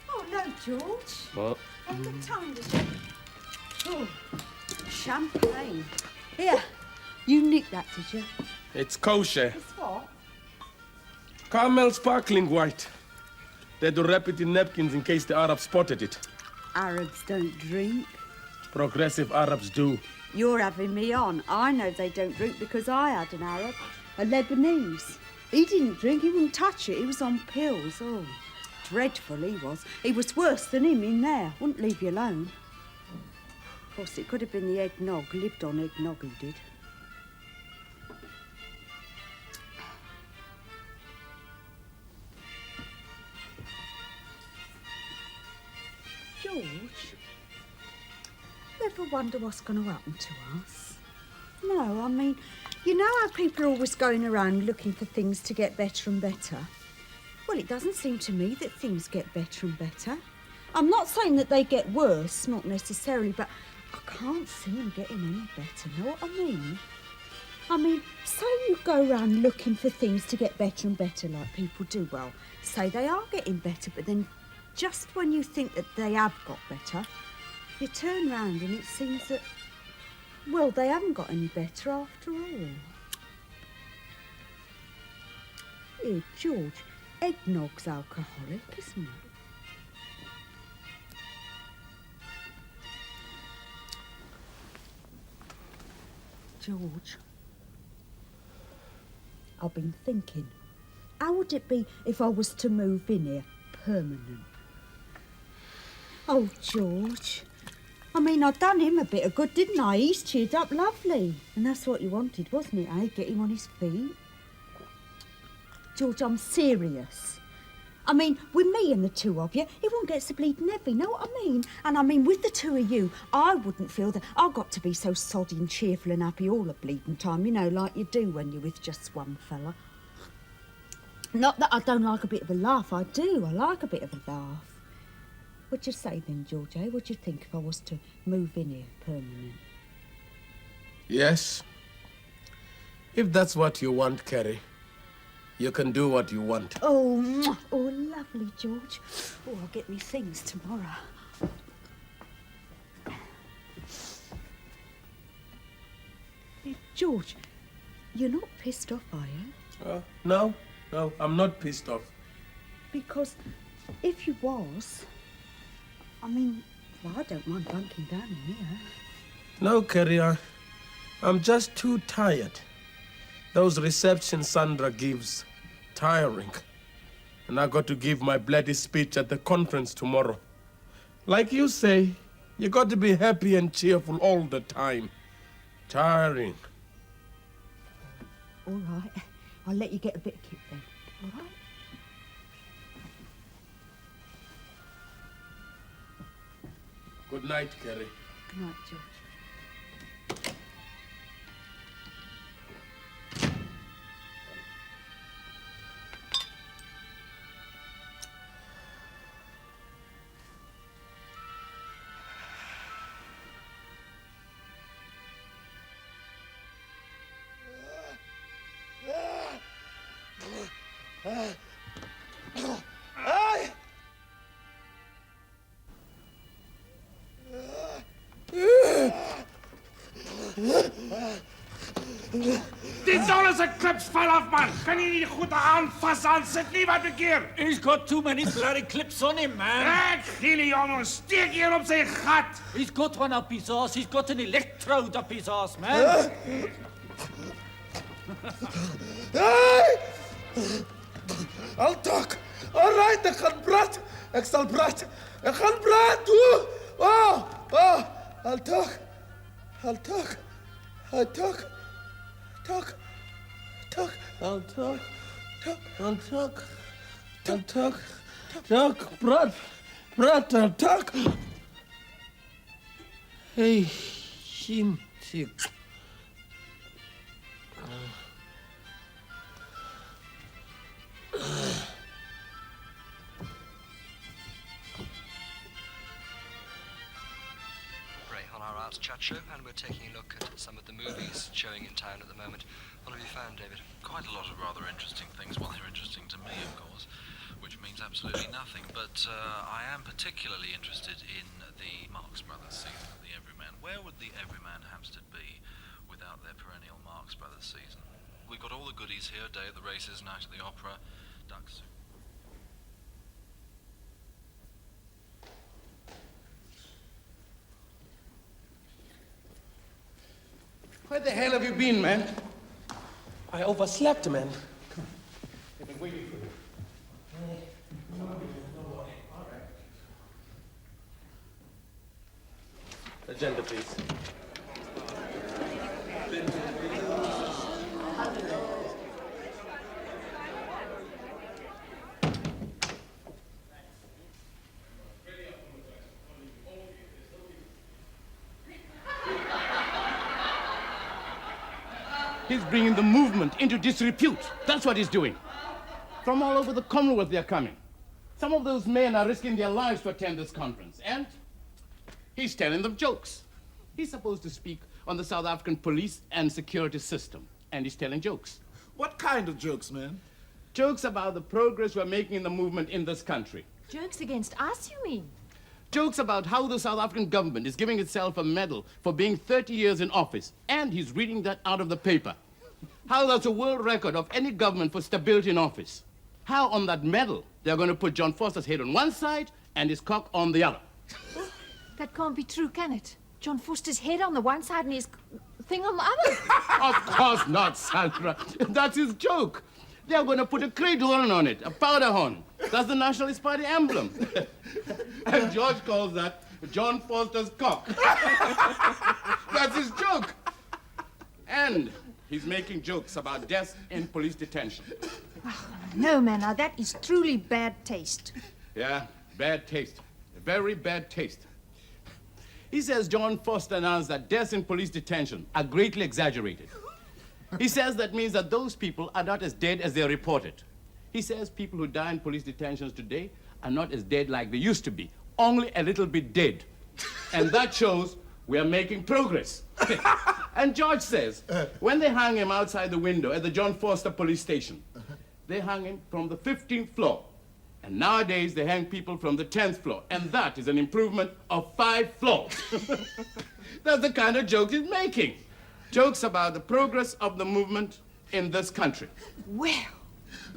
Oh, no, George. What? Oh, what time is it? Oh, champagne. Here, you nicked that, did you? It's kosher. It's what? Caramel sparkling white. They do wrap it in napkins in case the Arabs spotted it. Arabs don't drink. Progressive Arabs do. You're having me on. I know they don't drink because I had an Arab, a Lebanese. He didn't drink, he wouldn't touch it. He was on pills. Oh, dreadful he was. He was worse than him in there. Wouldn't leave you alone. Of course, it could have been the eggnog. Lived on eggnog, he did. George, you ever wonder what's going to happen to us? No, I mean, you know how people are always going around looking for things to get better and better? Well, it doesn't seem to me that things get better and better. I'm not saying that they get worse, not necessarily, but I can't see him getting any better, know what I mean? I mean, say you go round looking for things to get better and better like people do. Well, say they are getting better, but then just when you think that they have got better, you turn round and it seems that, well, they haven't got any better after all. Here, George, eggnog's alcoholic, isn't it? George, I've been thinking, how would it be if I was to move in here permanent? Oh, George, I mean, I done him a bit of good, didn't I? He's cheered up lovely. And that's what you wanted, wasn't it, eh? Get him on his feet. George, I'm serious. I mean, with me and the two of you, it won't get so bleeding heavy, know what I mean? And I mean, with the two of you, I wouldn't feel that I've got to be so soddy and cheerful and happy all the bleeding time, you know, like you do when you're with just one fella. Not that I don't like a bit of a laugh, I do. I like a bit of a laugh. What'd you say then, George, eh? What'd you think if I was to move in here permanent? Yes. If that's what you want, Carrie, you can do what you want. Oh, mwah. Oh, lovely, George. Oh, I'll get me things tomorrow. Hey, George, you're not pissed off, are you? No, I'm not pissed off. Because if you was, I mean, well, I don't mind bunking down in here. No, Carrie, I'm just too tired. Those receptions Sandra gives, tiring. And I got to give my bloody speech at the conference tomorrow. Like you say, you got to be happy and cheerful all the time. Tiring. All right, I'll let you get a bit of kick then, all right? Good night, Carrie. Good night, George. Die Sonne is 'n klipsval af, man. Kan jy nie die goede aanvas aan sit nie, wat 'n keer? He's got too many bloody clips on him, man. Ek gee die jongen, steek hier op sy gat. He's got one up his ass. He's got an electrode up his ass, man. Hey! I'll talk. All right, ek gaan praat. Ek sal praat. Ek gaan praat, toe. Oh, I'll talk. I'll talk. I'll talk. Talk. Talk. I'll talk. Talk. I'll talk. I'll talk. Talk. Praat, I'll talk. Hey, Cynthia. Arts chat show, and we're taking a look at some of the movies showing in town at the moment. What have you found, David? Quite a lot of rather interesting things. Well, they're interesting to me, of course, which means absolutely nothing. But I am particularly interested in the Marx Brothers season of the Everyman. Where would the Everyman Hampstead be without their perennial Marx Brothers season? We've got all the goodies here: day at the races, night at the opera, ducks. Where the hell have you been, man? I overslept, man. I've been waiting for you. Agenda, please. He's bringing the movement into disrepute. That's what he's doing. From all over the Commonwealth they're coming. Some of those men are risking their lives to attend this conference. And he's telling them jokes. He's supposed to speak on the South African police and security system, and he's telling jokes. What kind of jokes, man? Jokes about the progress we're making in the movement in this country. Jokes against us, you mean? Jokes about how the South African government is giving itself a medal for being 30 years in office, and he's reading that out of the paper. How that's a world record of any government for stability in office. How on that medal they're going to put John Foster's head on one side and his cock on the other. That can't be true, can it? John Foster's head on the one side and his thing on the other. Of course not, Sandra. That's his joke. They're going to put a great horn on it, a powder horn. That's the Nationalist Party emblem. And George calls that John Foster's cock. That's his joke. And he's making jokes about deaths in police detention. Oh, no, man, now that is truly bad taste. Yeah, bad taste. Very bad taste. He says John Foster announced that deaths in police detention are greatly exaggerated. He says that means that those people are not as dead as they're reported. He says people who die in police detentions today are not as dead like they used to be, only a little bit dead. And that shows we are making progress. And George says, when they hung him outside the window at the John Foster police station, they hung him from the 15th floor. And nowadays, they hang people from the 10th floor. And that is an improvement of 5 floors. That's the kind of joke he's making. Jokes about the progress of the movement in this country. Well,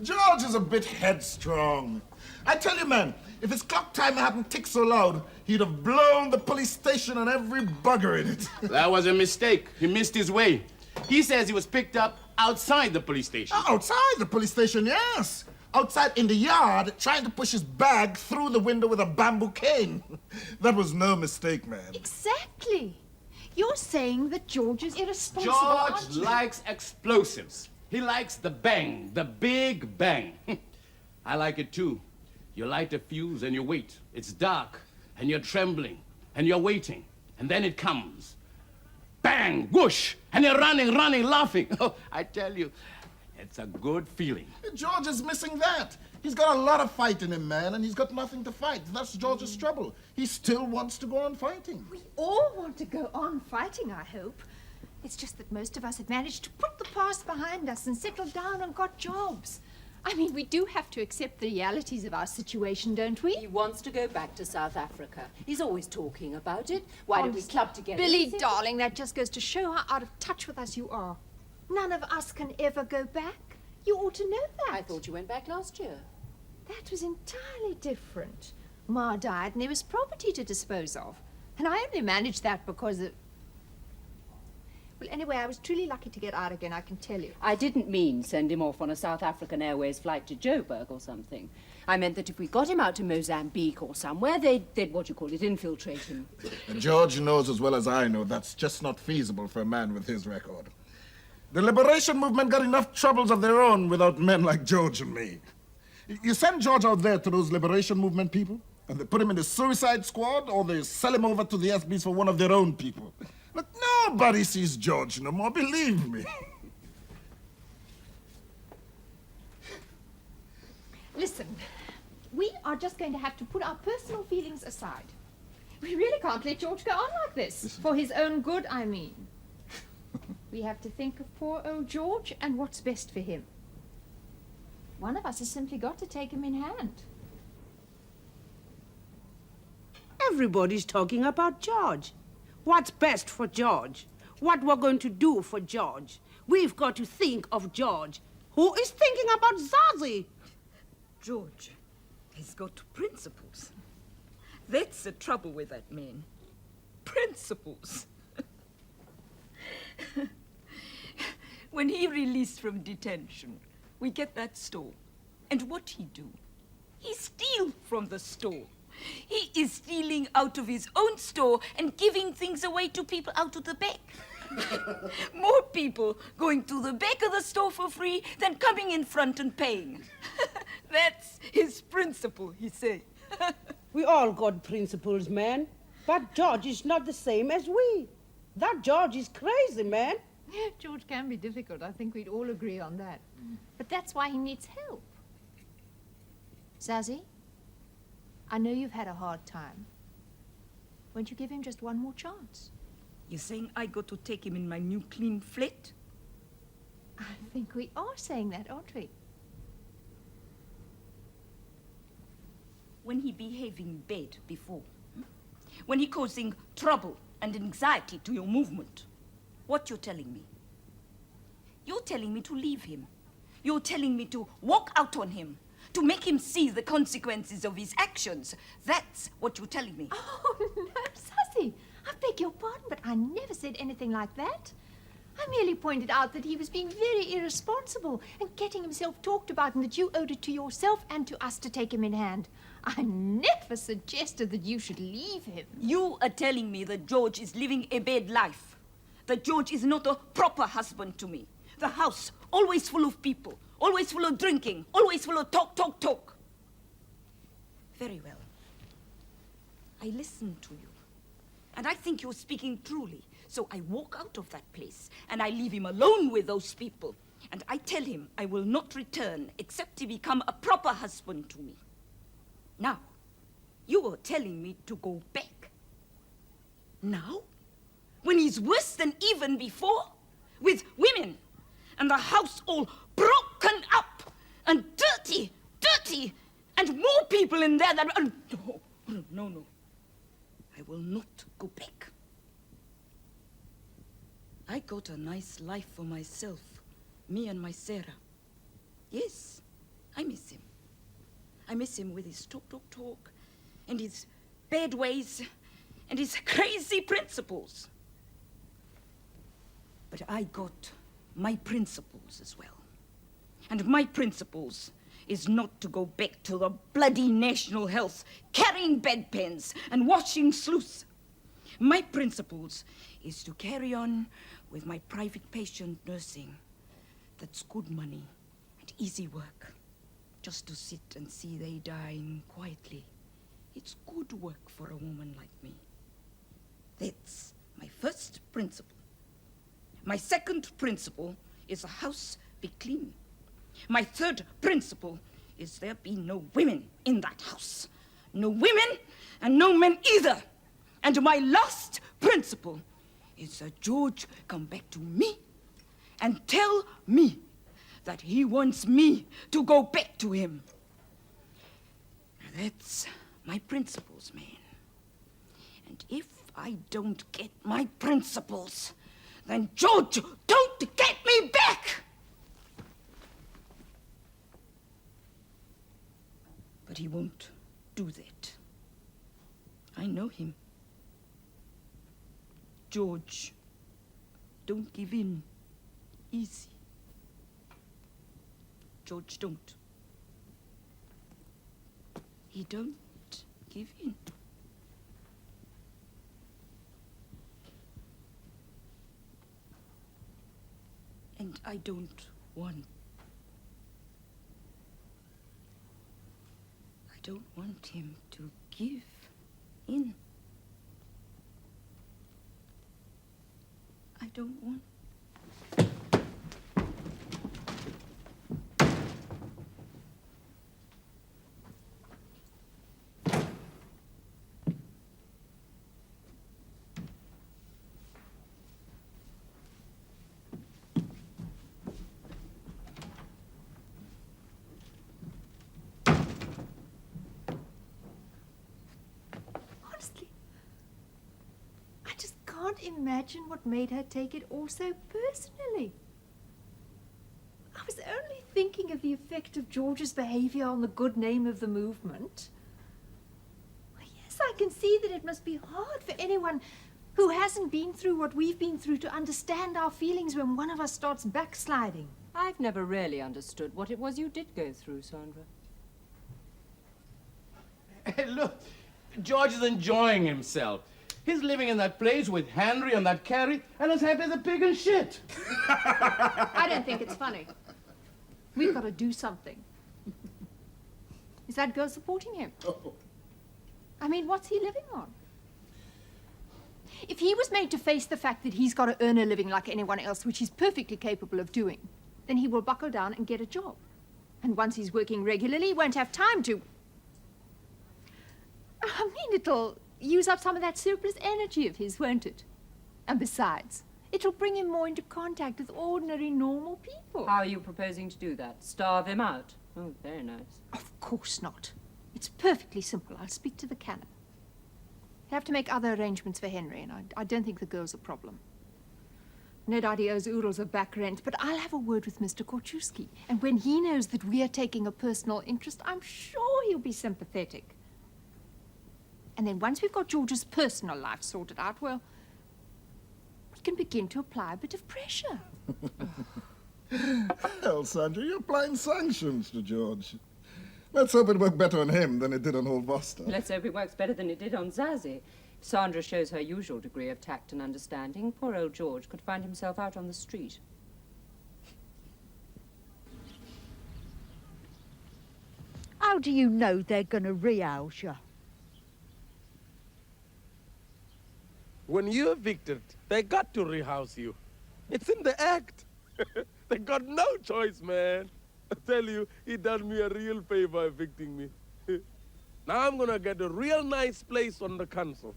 George is a bit headstrong. I tell you, man, if his clock timer hadn't ticked so loud, he'd have blown the police station and every bugger in it. That was a mistake. He missed his way. He says he was picked up outside the police station. Outside the police station, yes. Outside in the yard, trying to push his bag through the window with a bamboo cane. That was no mistake, man. exactly. You're saying that George is irresponsible, George aren't you? likes explosives. He likes the bang, the big bang. I like it too. You light a fuse and you wait. It's dark and you're trembling and you're waiting. And then it comes. Bang, whoosh, and you're running, laughing. Oh, I tell you, it's a good feeling. George is missing that. He's got a lot of fight in him, man, and he's got nothing to fight. That's George's trouble. He still wants to go on fighting. We all want to go on fighting, I hope. It's just that most of us have managed to put the past behind us and settled down and got jobs. I mean, we do have to accept the realities of our situation, don't we? He wants to go back to South Africa. He's always talking about it. Why don't we club together? Billy, darling, that just goes to show how out of touch with us you are. None of us can ever go back. You ought to know that. I thought you went back last year. That was entirely different. Ma died and there was property to dispose of. And I only managed that because of... Well, anyway, I was truly lucky to get out again, I can tell you. I didn't mean send him off on a South African Airways flight to Joburg or something. I meant that if we got him out to Mozambique or somewhere, they'd infiltrate him. George knows as well as I know that's just not feasible for a man with his record. The liberation movement got enough troubles of their own without men like George and me. You send George out there to those liberation movement people, and they put him in the suicide squad, or they sell him over to the SBs for one of their own people. Look, nobody sees George no more, believe me. Listen, we are just going to have to put our personal feelings aside. We really can't let George go on like this. For his own good, I mean. We have to think of poor old George and what's best for him. One of us has simply got to take him in hand. Everybody's talking about George. What's best for George? What we're going to do for George? We've got to think of George. Who is thinking about Zazie? George has got principles. That's the trouble with that man. Principles. When he released from detention, we get that store. And what he do? He steal from the store. He is stealing out of his own store and giving things away to people out of the back. More people going to the back of the store for free than coming in front and paying. That's his principle, he say. We all got principles, man. But George is not the same as we. That George is crazy, man. George can be difficult. I think we'd all agree on that. But that's why he needs help. Zazie, I know you've had a hard time. Won't you give him just one more chance? You're saying I got to take him in my new clean flat? I think we are saying that, aren't we? When he behaving bad before, when he causing trouble and anxiety to your movement, what you're telling me? You're telling me to leave him. You're telling me to walk out on him, to make him see the consequences of his actions. That's what you're telling me. Oh, no, Sussy. I beg your pardon, but I never said anything like that. I merely pointed out that he was being very irresponsible and getting himself talked about, and that you owed it to yourself and to us to take him in hand. I never suggested that you should leave him. You are telling me that George is living a bad life, that George is not a proper husband to me. The house, always full of people, always full of drinking, always full of talk, talk, talk. Very well. I listen to you, and I think you're speaking truly. So I walk out of that place, and I leave him alone with those people. And I tell him I will not return except to become a proper husband to me. Now, you are telling me to go back. Now? When he's worse than even before? With women, and the house all broken up, and dirty, and more people in there that... No. I will not go back. I got a nice life for myself, me and my Sarah. Yes, I miss him. I miss him with his talk, and his bad ways, and his crazy principles. But I got my principles as well. And my principles is not to go back to the bloody National Health, carrying bedpans and washing sluice. My principles is to carry on with my private patient nursing. That's good money and easy work. Just to sit and see they dying quietly. It's good work for a woman like me. That's my first principle. My second principle is the house be clean. My third principle is there be no women in that house. No women and no men either. And my last principle is that George come back to me and tell me that he wants me to go back to him. That's my principles, man. And if I don't get my principles, then George don't get me back! But he won't do that. I know him. George, don't give in easy. George don't. He don't give in. And I don't want. I don't want him to give in. I don't want. Imagine what made her take it all so personally. I was only thinking of the effect of George's behavior on the good name of the movement. Yes, I can see that it must be hard for anyone who hasn't been through what we've been through to understand our feelings when one of us starts backsliding. I've never really understood what it was you did go through, Sandra. Hey, look, George is enjoying himself. He's living in that place with Henry and that Carrie, and as happy as a pig in shit. I don't think it's funny. We've got to do something. Is that girl supporting him? Oh. I mean, what's he living on? If he was made to face the fact that he's got to earn a living like anyone else, which he's perfectly capable of doing, then he will buckle down and get a job. And once he's working regularly, he won't have time to... I mean, it'll use up some of that surplus energy of his, won't it? And besides, it'll bring him more into contact with ordinary, normal people. How are you proposing to do that? Starve him out? Oh, very nice. Of course not. It's perfectly simple. I'll speak to the canon. You have to make other arrangements for Henry, and I don't think the girl's a problem. No doubt he owes oodles of back rent, but I'll have a word with Mr. Korczewski. And when he knows that we are taking a personal interest, I'm sure he'll be sympathetic. And then once we've got George's personal life sorted out, well, we can begin to apply a bit of pressure. Hell, Sandra, you're applying sanctions to George. Let's hope it worked better on him than it did on old Buster. Let's hope it works better than it did on Zazie. If Sandra shows her usual degree of tact and understanding, poor old George could find himself out on the street. How do you know they're going to rehouse you? When you're evicted, they got to rehouse you. It's in the act. They got no choice, man. I tell you, he done me a real favor evicting me. Now I'm gonna get a real nice place on the council.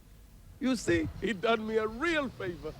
You see, he done me a real favor.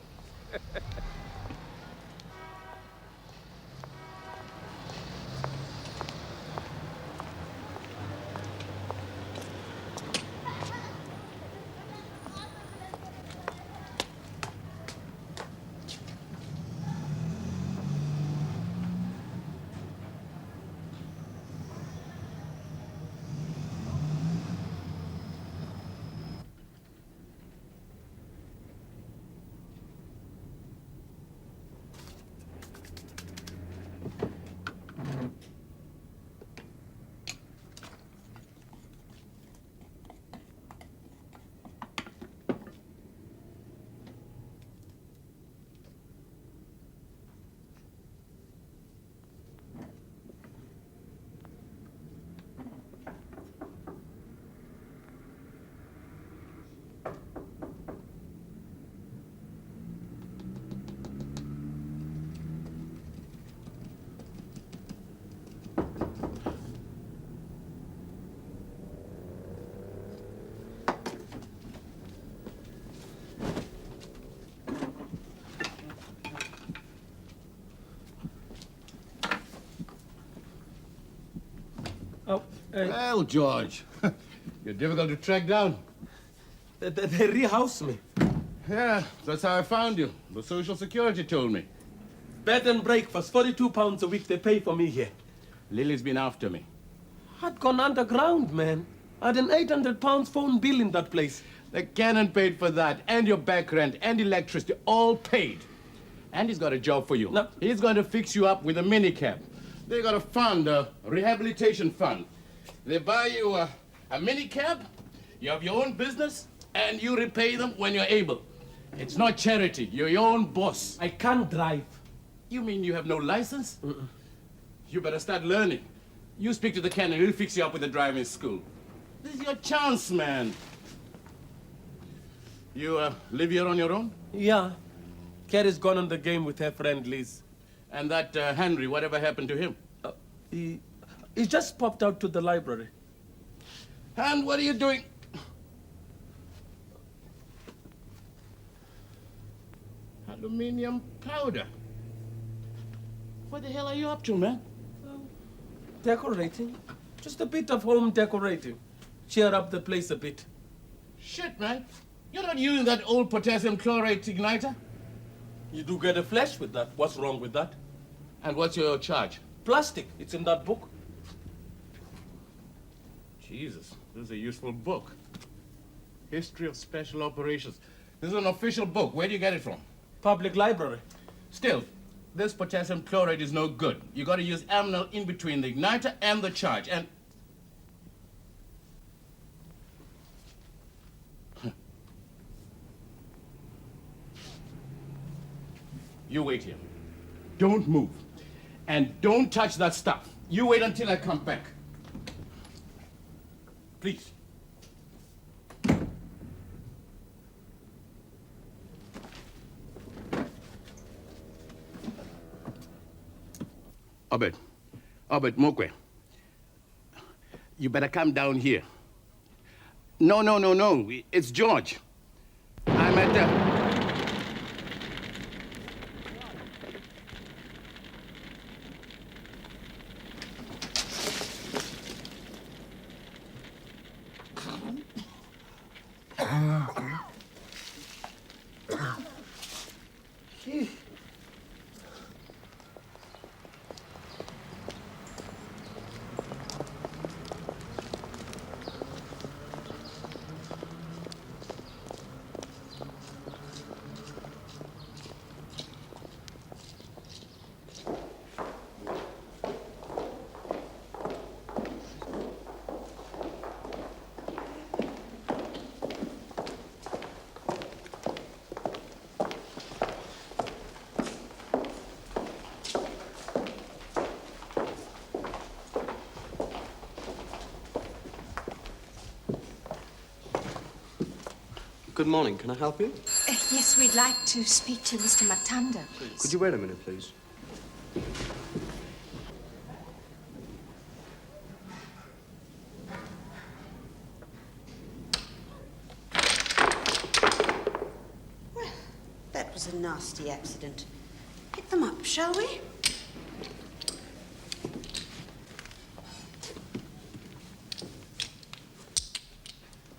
Well, George, you're difficult to track down. They rehoused me. Yeah, that's how I found you. The Social Security told me. Bed and breakfast, £42 a week they pay for me here. Lily's been after me. I'd gone underground, man. I had an £800 phone bill in that place. The canon paid for that, and your back rent, and electricity, all paid. And he's got a job for you. No. He's going to fix you up with a minicab. They got a fund, a rehabilitation fund. They buy you a minicab, you have your own business, and you repay them when you're able. It's not charity. You're your own boss. I can't drive. You mean you have no license? You better start learning. You speak to the canon, he'll fix you up with a driving school. This is your chance, man. You live here on your own? Yeah. Carrie's gone on the game with her friend Liz. And that Henry, whatever happened to him? He just popped out to the library. And what are you doing? Aluminium powder. What the hell are you up to, man? Decorating. Just a bit of home decorating. Cheer up the place a bit. Shit, man. You're not using that old potassium chloride igniter? You do get a flash with that. What's wrong with that? And what's your charge? Plastic. It's in that book. Jesus, this is a useful book. History of Special Operations. This is an official book. Where do you get it from? Public library. Still, this potassium chloride is no good. You got to use amnel in between the igniter and the charge. And you wait here. Don't move. And don't touch that stuff. You wait until I come back. Please. Obed, Mokwe. You better come down here. No. It's George. I'm at the... Good morning. Can I help you? Yes, we'd like to speak to Mr. Matanda, please. Could you wait a minute, please? That was a nasty accident. Pick them up, shall we?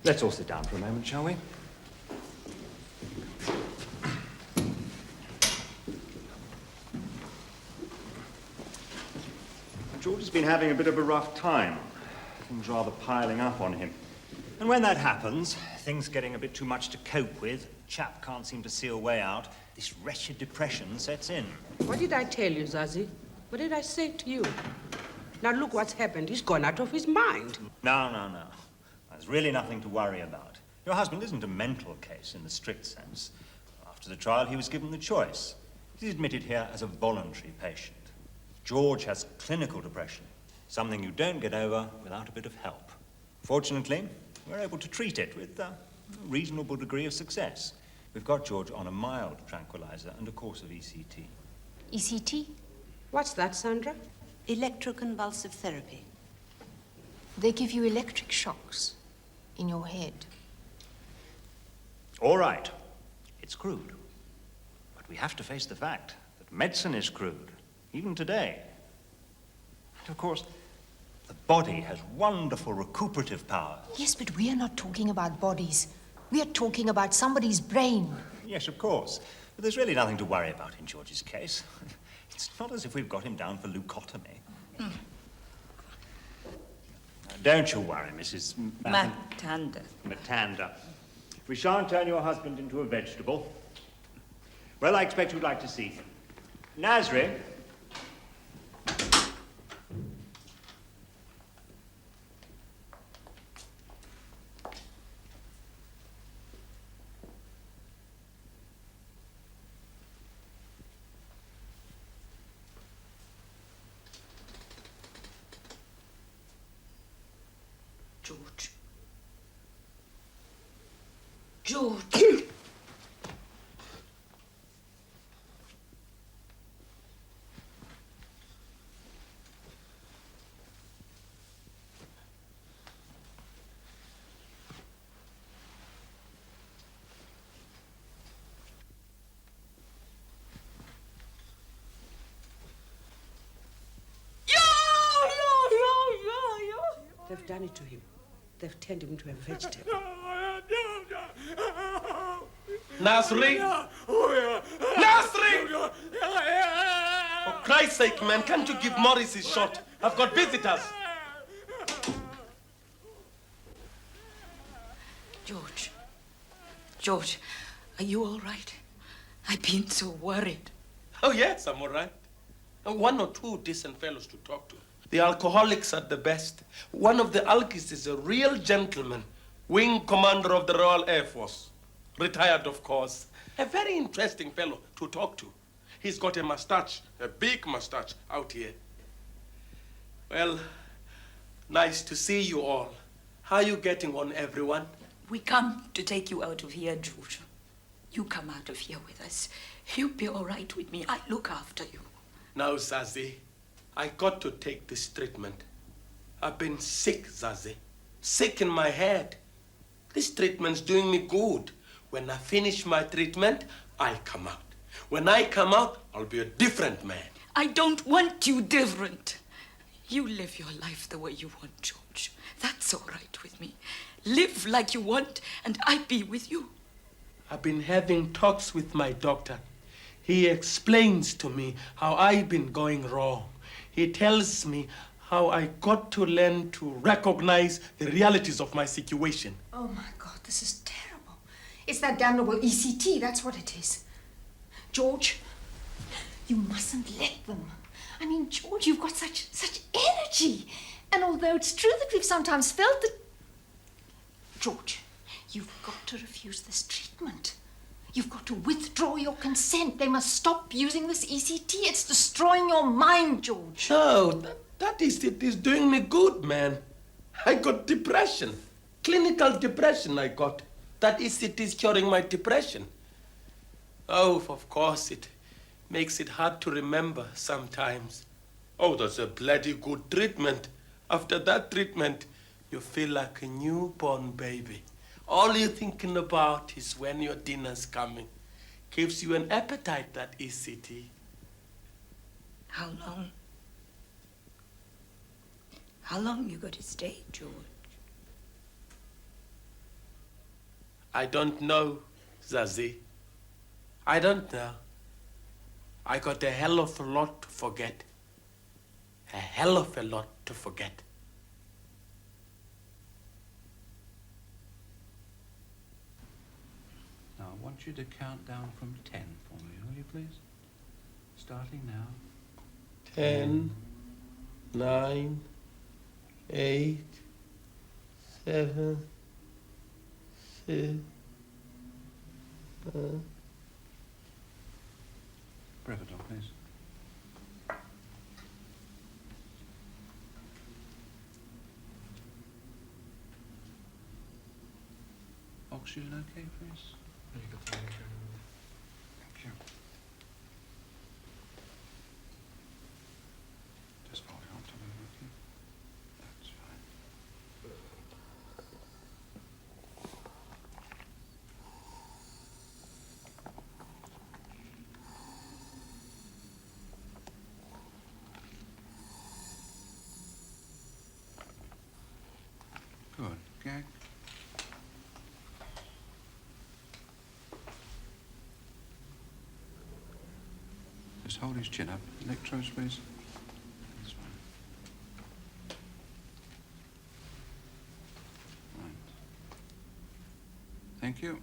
Let's all sit down for a moment, shall we? George has been having a bit of a rough time. Things rather piling up on him. And when that happens, things getting a bit too much to cope with, chap can't seem to see a way out, this wretched depression sets in. What did I tell you, Zazie? What did I say to you? Now look what's happened. He's gone out of his mind. No. There's really nothing to worry about. Your husband isn't a mental case in the strict sense. After the trial, he was given the choice. He's admitted here as a voluntary patient. George has clinical depression, something you don't get over without a bit of help. Fortunately, we're able to treat it with a reasonable degree of success. We've got George on a mild tranquilizer and a course of ECT. ECT? What's that, Sandra? Electroconvulsive therapy. They give you electric shocks in your head. All right, it's crude. But we have to face the fact that medicine is crude, even today. And of course, the body has wonderful recuperative power. Yes, but we are not talking about bodies. We are talking about somebody's brain. Yes, of course. But there's really nothing to worry about in George's case. It's not as if we've got him down for leucotomy. Now, don't you worry, Mrs. Matanda. We shan't turn your husband into a vegetable. Well, I expect you'd like to see him. Nasri. George. George. They've done it to him. They've turned him into a vegetable. Nasri! Nasri! For Christ's sake, man, can't you give Morris his shot? I've got visitors. George, are you all right? I've been so worried. Oh, yes, I'm all right. One or two decent fellows to talk to. The alcoholics are the best. One of the alkies is a real gentleman, wing commander of the Royal Air Force. Retired, of course. A very interesting fellow to talk to. He's got a mustache, a big mustache out here. Well, nice to see you all. How are you getting on, everyone? We come to take you out of here, George. You come out of here with us. You'll be all right with me. I look after you. Now, Zazie, I got to take this treatment. I've been sick, Zazie. Sick in my head. This treatment's doing me good. When I finish my treatment, I'll come out. When I come out, I'll be a different man. I don't want you different. You live your life the way you want, George. That's It's all right with me. Live like you want, and I be with you. I've been having talks with my doctor. He explains to me how I've been going wrong. He tells me how I got to learn to recognize the realities of my situation. Oh my God, this is terrible. It's that damnable ECT, that's what it is. George, you mustn't let them. I mean, George, you've got such energy. And although it's true that we've sometimes felt that... George, you've got to refuse this treatment. You've got to withdraw your consent. They must stop using this ECT. It's destroying your mind, George. No, that is doing me good, man. I got depression. Clinical depression I got. That ECT is curing my depression. Oh, of course, it makes it hard to remember sometimes. Oh, that's a bloody good treatment. After that treatment, you feel like a newborn baby. All you're thinking about is when your dinner's coming. Gives you an appetite, that ECT. How long? How long you got to stay, George? I don't know, Zazie. I don't know. I got a hell of a lot to forget. A hell of a lot to forget. Now, I want you to count down from 10 for me, will you please? Starting now. 10, 9, 8, 7, 6, Brevadol, please. Oxygen okay, please? Thank you. Just hold on to me, okay? That's fine. Good. Gag. Just hold his chin up. Electrodes, please. That's fine. Right. Thank you.